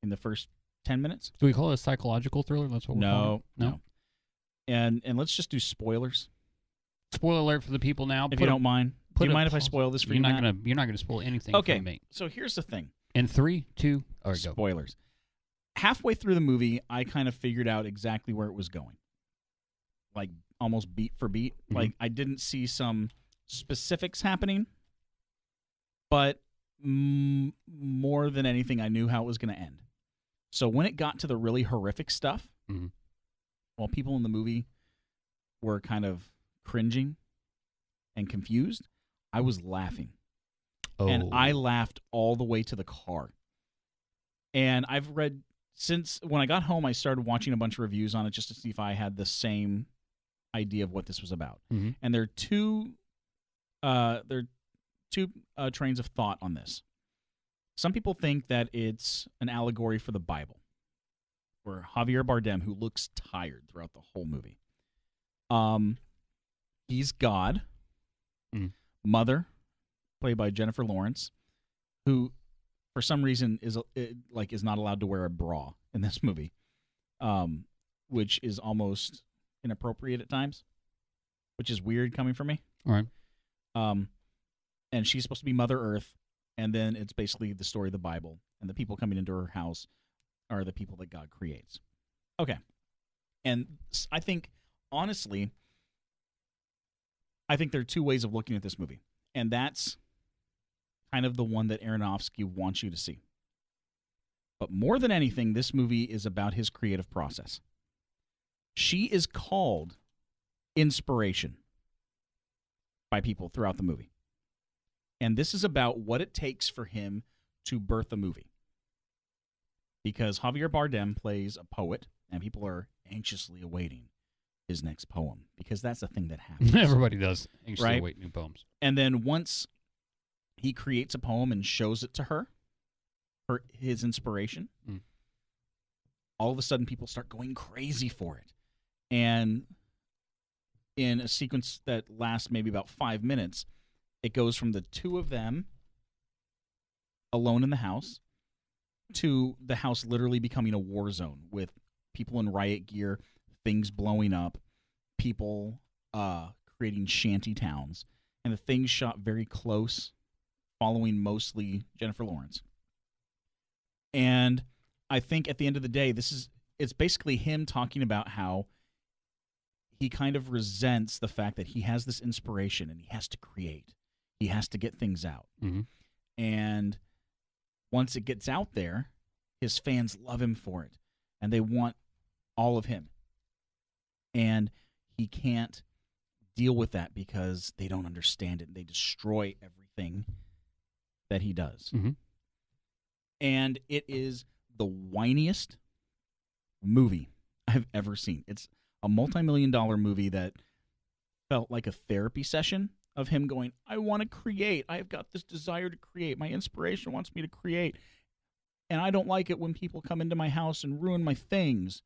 in the first 10 minutes. Do we call it a psychological thriller? That's what we're calling it? No. And let's just do spoilers, Spoiler alert for the people now. if you don't mind. Do you mind if I spoil this for you, You're Matt? not gonna spoil anything Okay. for me. So here's the thing. In 3, 2, all right, go. Spoilers. Halfway through the movie, I kind of figured out exactly where it was going. Like, almost beat for beat. Mhm. Like, I didn't see some specifics happening, but more than anything, I knew how it was going to end. So when it got to the really horrific stuff, Mhm. while people in the movie were kind of cringing and confused, I was laughing. Oh. And I laughed all the way to the car. And I've read, since when I got home, I started watching a bunch of reviews on it just to see if I had the same idea of what this was about. Mhm. And there are two trains of thought on this. Some people think that it's an allegory for the Bible, where Javier Bardem, who looks tired throughout the whole movie, he's God. Mm. Mother, played by Jennifer Lawrence, who for some reason is not allowed to wear a bra in this movie, which is almost inappropriate at times, which is weird coming from me. All right. And she's supposed to be Mother Earth, and then it's basically the story of the Bible, and the people coming into her house are the people that God creates. Okay. And I think, honestly, there are two ways of looking at this movie, and that's kind of the one that Aronofsky wants you to see. But more than anything, this movie is about his creative process. She is called inspiration by people throughout the movie. And this is about what it takes for him to birth a movie. Because Javier Bardem plays a poet, and people are anxiously awaiting his next poem, because that's the thing that happens. Everybody does. Anxiously Right? await new poems. And then once he creates a poem and shows it to her, his inspiration, all of a sudden people start going crazy for it. And in a sequence that lasts maybe about 5 minutes, it goes from the two of them alone in the house to the house literally becoming a war zone with people in riot gear, things blowing up, people creating shanty towns, and the thing's shot very close, following mostly Jennifer Lawrence. And I think at the end of the day, it's basically him talking about how he kind of resents the fact that he has this inspiration and he has to create. He has to get things out. Mm-hmm. And once it gets out there, his fans love him for it, and they want all of him. And he can't deal with that because they don't understand it. They destroy everything that he does. Mm-hmm. And it is the whiniest movie I've ever seen. It's a multi-million-dollar movie that felt like a therapy session of him going, I want to create. I've got this desire to create. My inspiration wants me to create. And I don't like it when people come into my house and ruin my things.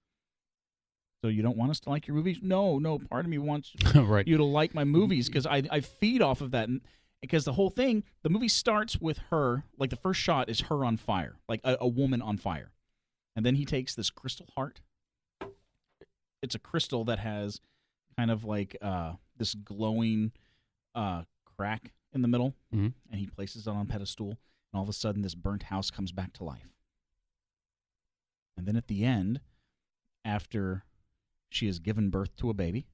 So you don't want us to like your movies? No, part of me wants Right. you to like my movies because I feed off of that. And because the whole thing, the movie starts with her, like the first shot is her on fire, like a woman on fire. And then he takes this crystal heart. It's a crystal that has kind of like this glowing crack in the middle, Mhm. and he places it on a pedestal, and all of a sudden this burnt house comes back to life. And then at the end, after she has given birth to a baby,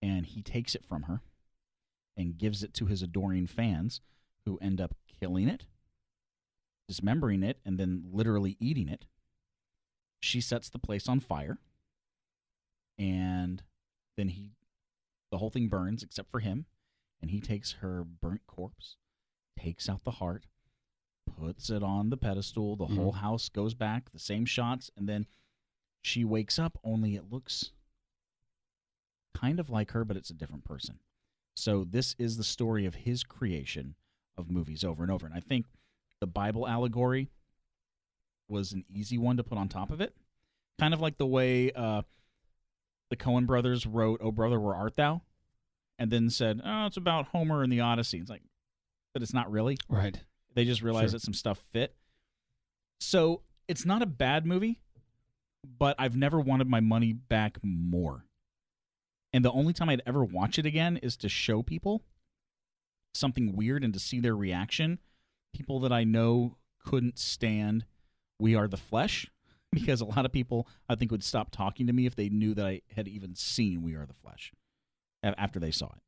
and he takes it from her and gives it to his adoring fans, who end up killing it, dismembering it, and then literally eating it, she sets the place on fire, and then the whole thing burns except for him, and he takes her burnt corpse, takes out the heart, puts it on the pedestal, the whole house goes back, the same shots, and then she wakes up, only it looks kind of like her, but it's a different person. So this is the story of his creation of movies over and over. And I think the Bible allegory was an easy one to put on top of it. Kind of like the way the Coen brothers wrote "O Brother, Where Art Thou?" and then said, "Oh, it's about Homer and the Odyssey." It's like, but it's not really. Right. They just realized that some stuff fit. So it's not a bad movie, but I've never wanted my money back more. And the only time I'd ever watch it again is to show people something weird and to see their reaction. People that I know couldn't stand We Are the Flesh, because a lot of people, I think, would stop talking to me if they knew that I had even seen We Are the Flesh after they saw it.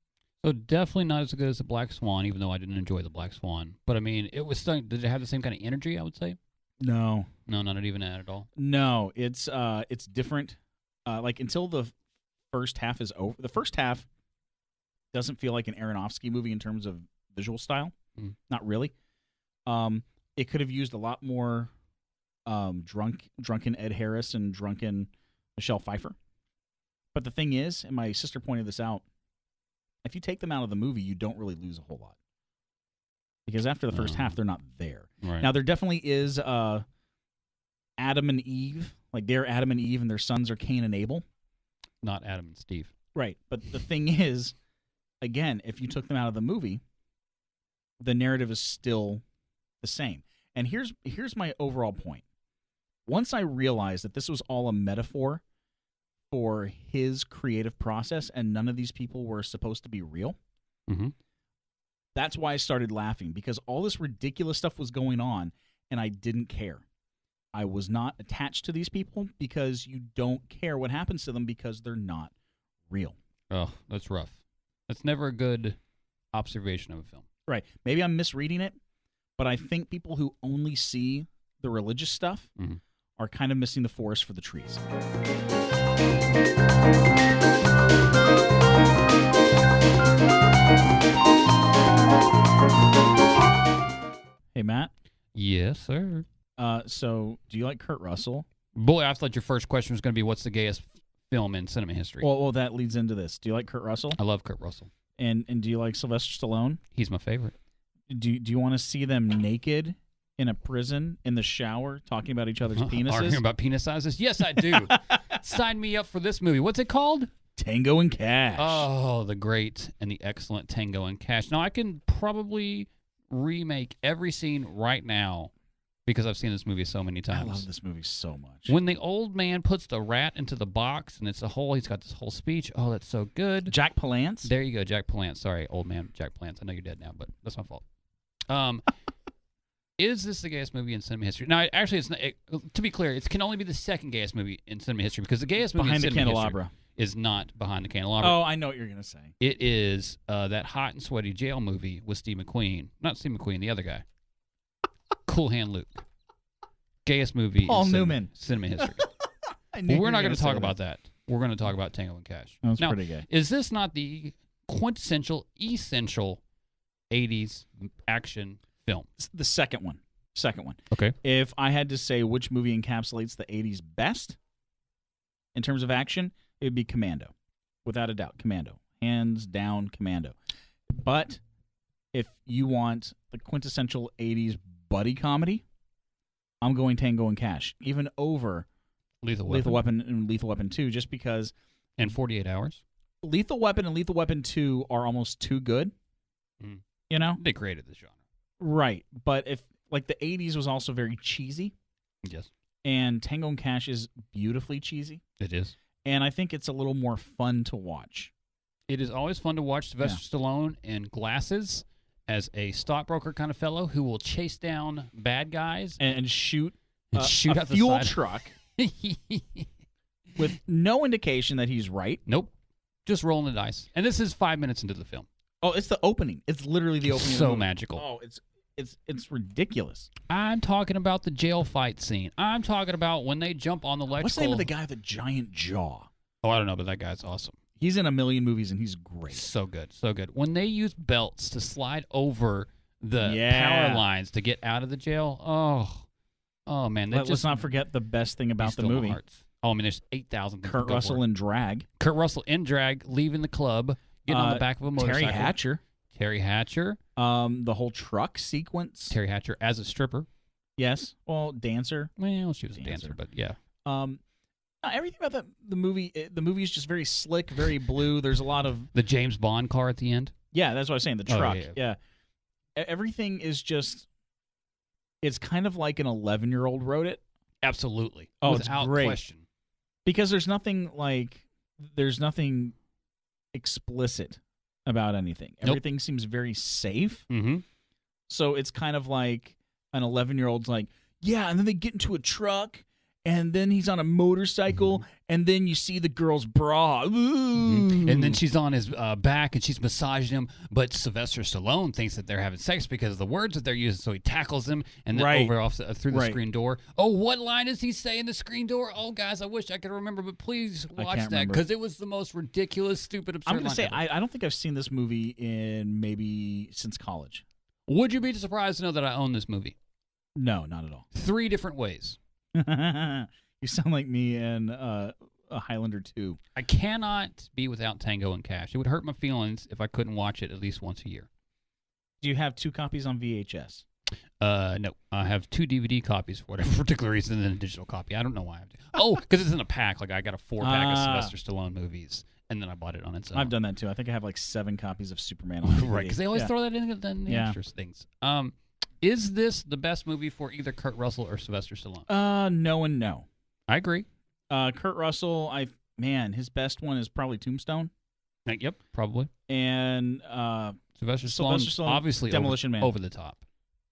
So definitely not as good as the Black Swan, even though I didn't enjoy the Black Swan. But I mean, it was did it have the same kind of energy? I would say. No, not even that at all. No, it's different. Like until the first half is over. The first half doesn't feel like an Aronofsky movie in terms of visual style. Not really. It could have used a lot more drunken Ed Harris and drunken Michelle Pfeiffer. But the thing is, and my sister pointed this out, if you take them out of the movie, you don't really lose a whole lot. Because after the first half, they're not there. Right. Now, there definitely is Adam and Eve. Like, they're Adam and Eve, and their sons are Cain and Abel. Not Adam and Steve. Right. But the thing is, again, if you took them out of the movie, the narrative is still the same. And here's my overall point. Once I realized that this was all a metaphor for his creative process and none of these people were supposed to be real, that's why I started laughing, because all this ridiculous stuff was going on and I didn't care. I was not attached to these people because you don't care what happens to them because they're not real. Oh, that's rough. That's never a good observation of a film. Right. Maybe I'm misreading it, but I think people who only see the religious stuff are kind of missing the forest for the trees. Hey, Matt. Yes, sir. So, do you like Kurt Russell? Boy, I thought your first question was going to be, what's the gayest film in cinema history? Well, that leads into this. Do you like Kurt Russell? I love Kurt Russell. And do you like Sylvester Stallone? He's my favorite. Do you want to see them naked in a prison in the shower talking about each other's penises? Arguing about penis sizes? Yes, I do. Sign me up for this movie. What's it called? Tango and Cash. Oh, the great and the excellent Tango and Cash. Now, I can probably remake every scene right now because I've seen this movie so many times. I love this movie so much. When the old man puts the rat into the box and it's a whole, he's got this whole speech. Oh, that's so good. Jack Palance? There you go, Jack Palance. Sorry, old man Jack Palance. I know you're dead now, but that's my fault. Is this the gayest movie in cinema history? Now, actually, it's not, to be clear, it can only be the second gayest movie in cinema history because the gayest movie Behind in the cinema Candelabra history is not Behind the Candelabra. Oh, I know what you're going to say. It is that hot and sweaty jail movie with Steve McQueen. Not Steve McQueen, the other guy. Cool Hand Luke. Gayest movie Paul in Newman. cinema history. Well, we're not going to talk about that. We're going to talk about Tango and Cash. That's now, pretty gay. Is this not the quintessential, essential 80s action film? The second one. Okay. If I had to say which movie encapsulates the 80s best in terms of action, it would be Commando. Without a doubt, Commando. Hands down, Commando. But if you want the quintessential 80s buddy comedy, I'm going Tango and Cash, even over Lethal Weapon and Lethal Weapon 2, just because... And 48 Hours? Lethal Weapon and Lethal Weapon 2 are almost too good. You know? They created this genre. Right. But if, like, the 80s was also very cheesy. Yes. And Tango and Cash is beautifully cheesy. It is. And I think it's a little more fun to watch. It is always fun to watch Sylvester Stallone in glasses as a stockbroker kind of fellow who will chase down bad guys and shoot and shoot a out the fuel side. truck with no indication that he's right. Nope. Just rolling the dice. And this is 5 minutes into the film. Oh, it's the opening. It's literally the opening. of the So movie. magical. Oh, it's ridiculous. I'm talking about the jail fight scene. I'm talking about when they jump on the electrical. What's the name of the guy with the giant jaw? Oh, I don't know, but that guy's awesome. He's in a million movies and he's great. So good, so good. When they use belts to slide over the Yeah. power lines to get out of the jail, oh man. Let's not forget the best thing about the movie. Hearts. Oh, I mean, there's 8,000 things. Kurt Russell in drag. Kurt Russell in drag, leaving the club, getting on the back of a motorcycle. Terry Hatcher. Terry Hatcher. The whole truck sequence. Terry Hatcher as a stripper. Yes. Well, dancer. Well, she was a dancer, but yeah. Everything about the movie is just very slick, very blue. There's a lot of The James Bond car at the end. yeah. That's what I was saying. The Oh, truck. yeah. Everything is just. It's kind of like an 11-year-old wrote it. Absolutely. Oh, it's without great. question. Because there's nothing explicit about anything. Nope. Everything seems very safe. Mm-hmm. So it's kind of like an 11-year-old's like, yeah, and then they get into a truck, and then he's on a motorcycle, and then you see the girl's bra. Ooh. And then she's on his back and she's massaging him. But Sylvester Stallone thinks that they're having sex because of the words that they're using. So he tackles him and then Right. through the Right. screen door. Oh, what line does he say in the screen door? Oh, guys, I wish I could remember, but please watch can't that remember. because it was the most ridiculous, stupid, absurd I'm going to line say, ever. I don't think I've seen this movie in maybe since college. Would you be surprised to know that I own this movie? No, not at all. 3 different ways. You sound like me in a Highlander 2. I cannot be without Tango and Cash. It would hurt my feelings if I couldn't watch it at least once a year. Do you have 2 copies on VHS? No, I have 2 DVD copies for whatever particular reason and a digital copy. I don't know why I have to. Oh, because it's in a pack. Like I got a 4-pack of Sylvester Stallone movies, and then I bought it on its own. I've done that too. I think I have like 7 copies of Superman on DVD. Right, because they always Yeah. throw that in the Yeah. extras things. Is this the best movie for either Kurt Russell or Sylvester Stallone? No and no. I agree. Kurt Russell, his best one is probably Tombstone, Yep, probably. and Sylvester Sylvester Stallone, Stallone, obviously Demolition Man. over the top.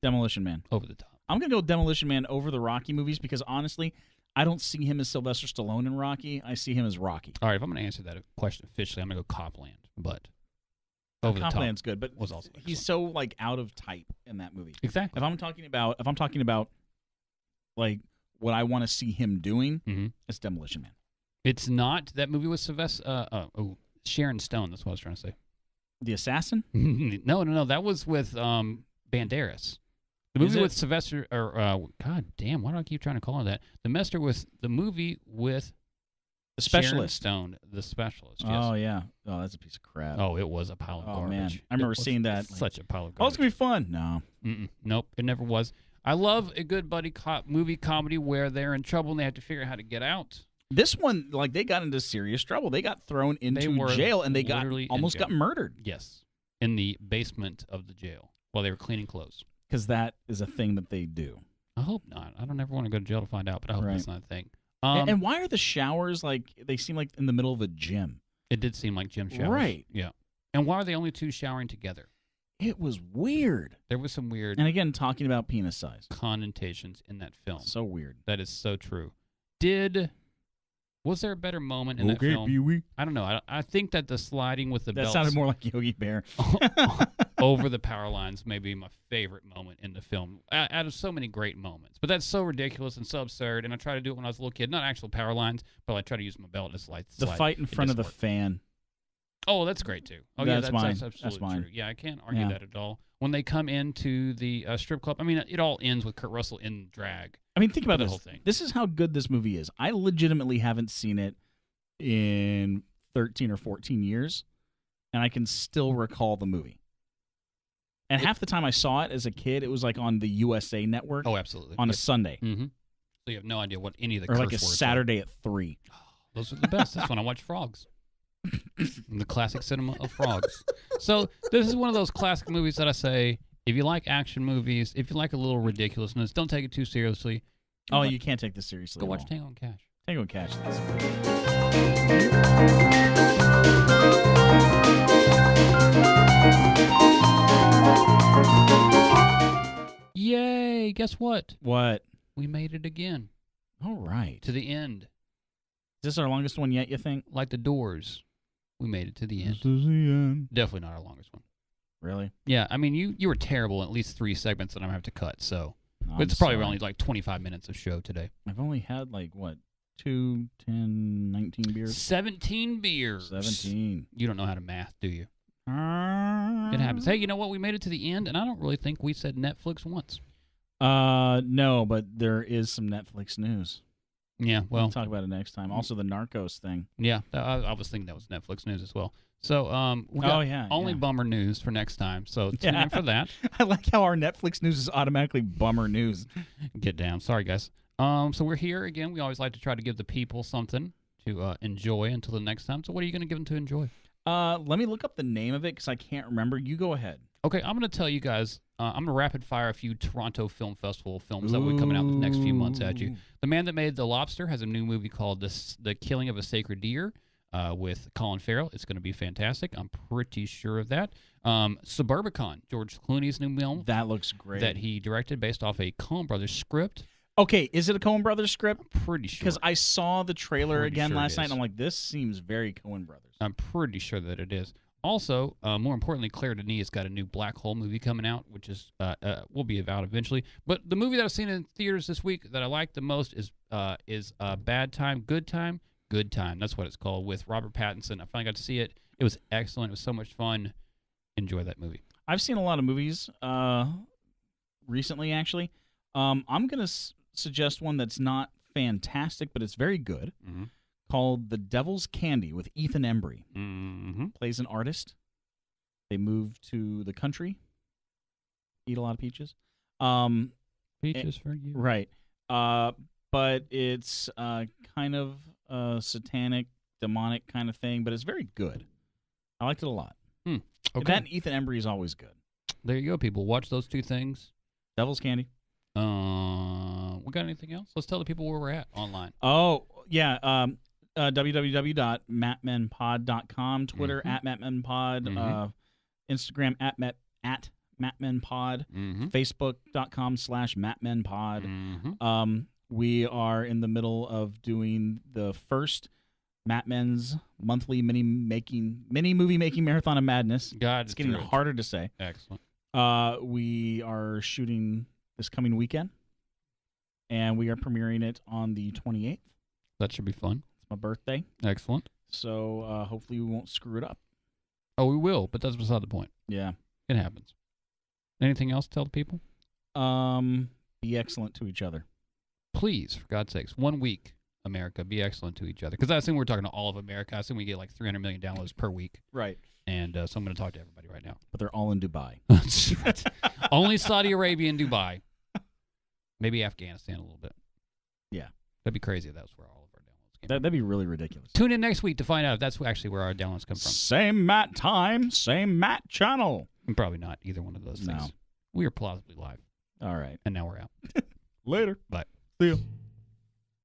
Demolition Man. Over the top. I'm gonna go Demolition Man over the Rocky movies because honestly, I don't see him as Sylvester Stallone in Rocky. I see him as Rocky. All right, if I'm going to answer that question officially, I'm going to go Copland. But over the top Copland's good, but was also he's so like out of type in that movie. exactly. If I'm talking about like what I want to see him doing, Mm-hmm. it's Demolition Man. It's not that movie with Sylvester. Sharon Stone. That's what I was trying to say. The Assassin? No. That was with Banderas. The Is movie it? with Sylvester. God damn, why do I keep trying to call it that? The movie with The Sharon Specialist. Stone. The Specialist. Yes. Oh yeah. Oh, that's a piece of crap. Oh, it was a pile of Oh, garbage. man. I remember It was seeing that, like, Such a pile of Oh, it's garbage. gonna be fun. No. Nope, it never was. I love a good buddy cop movie comedy where they're in trouble and they have to figure out how to get out. This one, like, they got into serious trouble. They got thrown into were jail, and they literally in almost jail. got murdered Yes, in the basement of the jail while they were cleaning clothes. because that is a thing that they do. I hope not. I don't ever want to go to jail to find out, but I hope Right. that's not a thing. And why are the showers like they seem like in the middle of a gym? It did seem like gym showers. Right. Yeah. And why are they only 2 showering together? It was weird. There was some weird And again, talking about penis size, connotations in that film. so weird. That is so true. Was there a better moment in that film? Pee-wee. I don't know. I think that the sliding with the That belts sounded more like Yogi Bear. over the power lines may be my favorite moment in the film out of so many great moments. But that's so ridiculous and so absurd. And I tried to do it when I was a little kid. Not actual power lines, but I tried to use my belt to slide. The fight in It front of the doesn't work. fan. Oh, that's great too. Oh, That's mine. That's That's absolutely mine. true. Yeah, I can't argue Yeah. that at all. When they come into the strip club, I mean, it all ends with Kurt Russell in drag. I mean, think about The this. whole thing. This is how good this movie is. I legitimately haven't seen it in 13 or 14 years, and I can still recall the movie. And half the time I saw it as a kid, it was like on the USA Network Oh, absolutely. on a Sunday Mm-hmm. So you have no idea what any of the or curse like a words are. Saturday at 3. Those are the best. That's when I watch Frogs. The classic cinema of Frogs. So this is one of those classic movies that I say, if you like action movies, if you like a little ridiculousness, don't take it too seriously. Oh, you can't take this seriously. Go at watch all. Tango and Cash. Tango and Cash. That's guess what? What? We made it again All right. to the end. Is this our longest one yet, you think? Like the Doors, we made it to the end. This is the end. Definitely not our longest one. Really? Yeah, I mean, you were terrible in at least 3 segments that I'm going to have to cut, so I'm it's probably sorry. only like 25 minutes of show today. I've only had like, what, 2, 10, 19 beers? 17 beers. 17. You don't know how to math, do you? It It happens. Hey, you know what? We made it to the end, and I don't really think we said Netflix once. No, but there is some Netflix news. Yeah, We'll well, talk about it next time. Also, the Narcos thing. yeah, I was thinking that was Netflix news as well. So, we got yeah. only yeah. bummer news for next time. So tune Yeah. in for that. I like how our Netflix news is automatically bummer news. Get down. Sorry, guys. So we're here again. We always like to try to give the people something to enjoy until the next time. So what are you going to give them to enjoy? Let me look up the name of it because I can't remember. You go ahead. Okay, I'm going to tell you guys. I'm going to rapid fire a few Toronto Film Festival films that will be coming out in the next few months at you. The man that made The Lobster has a new movie called The Killing of a Sacred Deer with Colin Farrell. It's going to be fantastic. I'm pretty sure of that. Suburbicon, George Clooney's new film That looks great. that he directed based off a Coen Brothers script. Okay, is it a Coen Brothers script? Pretty sure. Because I saw the trailer Pretty again sure it last night, is. and I'm like, this seems very Coen Brothers. I'm pretty sure that it is. Also, more importantly, Claire Denis has got a new Black Hole movie coming out, which is will be out eventually. But the movie that I've seen in theaters this week that I like the most is Bad Time, Good Time, Good Time. That's what it's called, with Robert Pattinson. I finally got to see it. It was excellent. It was so much fun. Enjoy that movie. I've seen a lot of movies recently, actually. I'm going to suggest one that's not fantastic, but it's very good, Mm-hmm. called The Devil's Candy with Ethan Embry. Mm-hmm. Plays an artist. They move to the country, eat a lot of peaches. Peaches for you. Right. But it's kind of a satanic, demonic kind of thing, but it's very good. I liked it a lot. Okay. That and Ethan Embry is always good. There you go, people. Watch those two things. Devil's Candy. We got anything else? Let's tell the people where we're at online. Oh, yeah. www.mattmenpod.com, Twitter Mhm. @mattmenpod, Mhm. Instagram @mattmenpod, Mm-hmm. Facebook.com/mattmenpod. Mm-hmm. We are in the middle of doing the first Matt Men's monthly mini movie making marathon of madness. God, It's getting harder to say. Excellent. We are shooting this coming weekend, and we are premiering it on the 28th. That should be fun. It's my birthday, Excellent. so hopefully we won't screw it up. Oh, we will, but that's beside the point. Yeah. It happens. Anything else to tell the people? Be excellent to each other. Please, for God's sakes, 1 week, America, be excellent to each other. Because I assume we're talking to all of America. I assume we get like 300 million downloads per week. Right. And so I'm going to talk to everybody right now. But they're all in Dubai. That's right. Only Saudi Arabia and Dubai. Maybe Afghanistan a little bit. Yeah. That'd be crazy if that was where all of our downloads came That'd be really ridiculous. from. Tune in next week to find out if that's actually where our downloads come from. Same Matt time, same Matt channel. And probably not either one of those things. No. We are plausibly live. All right. And now we're out. Later. Bye. See you.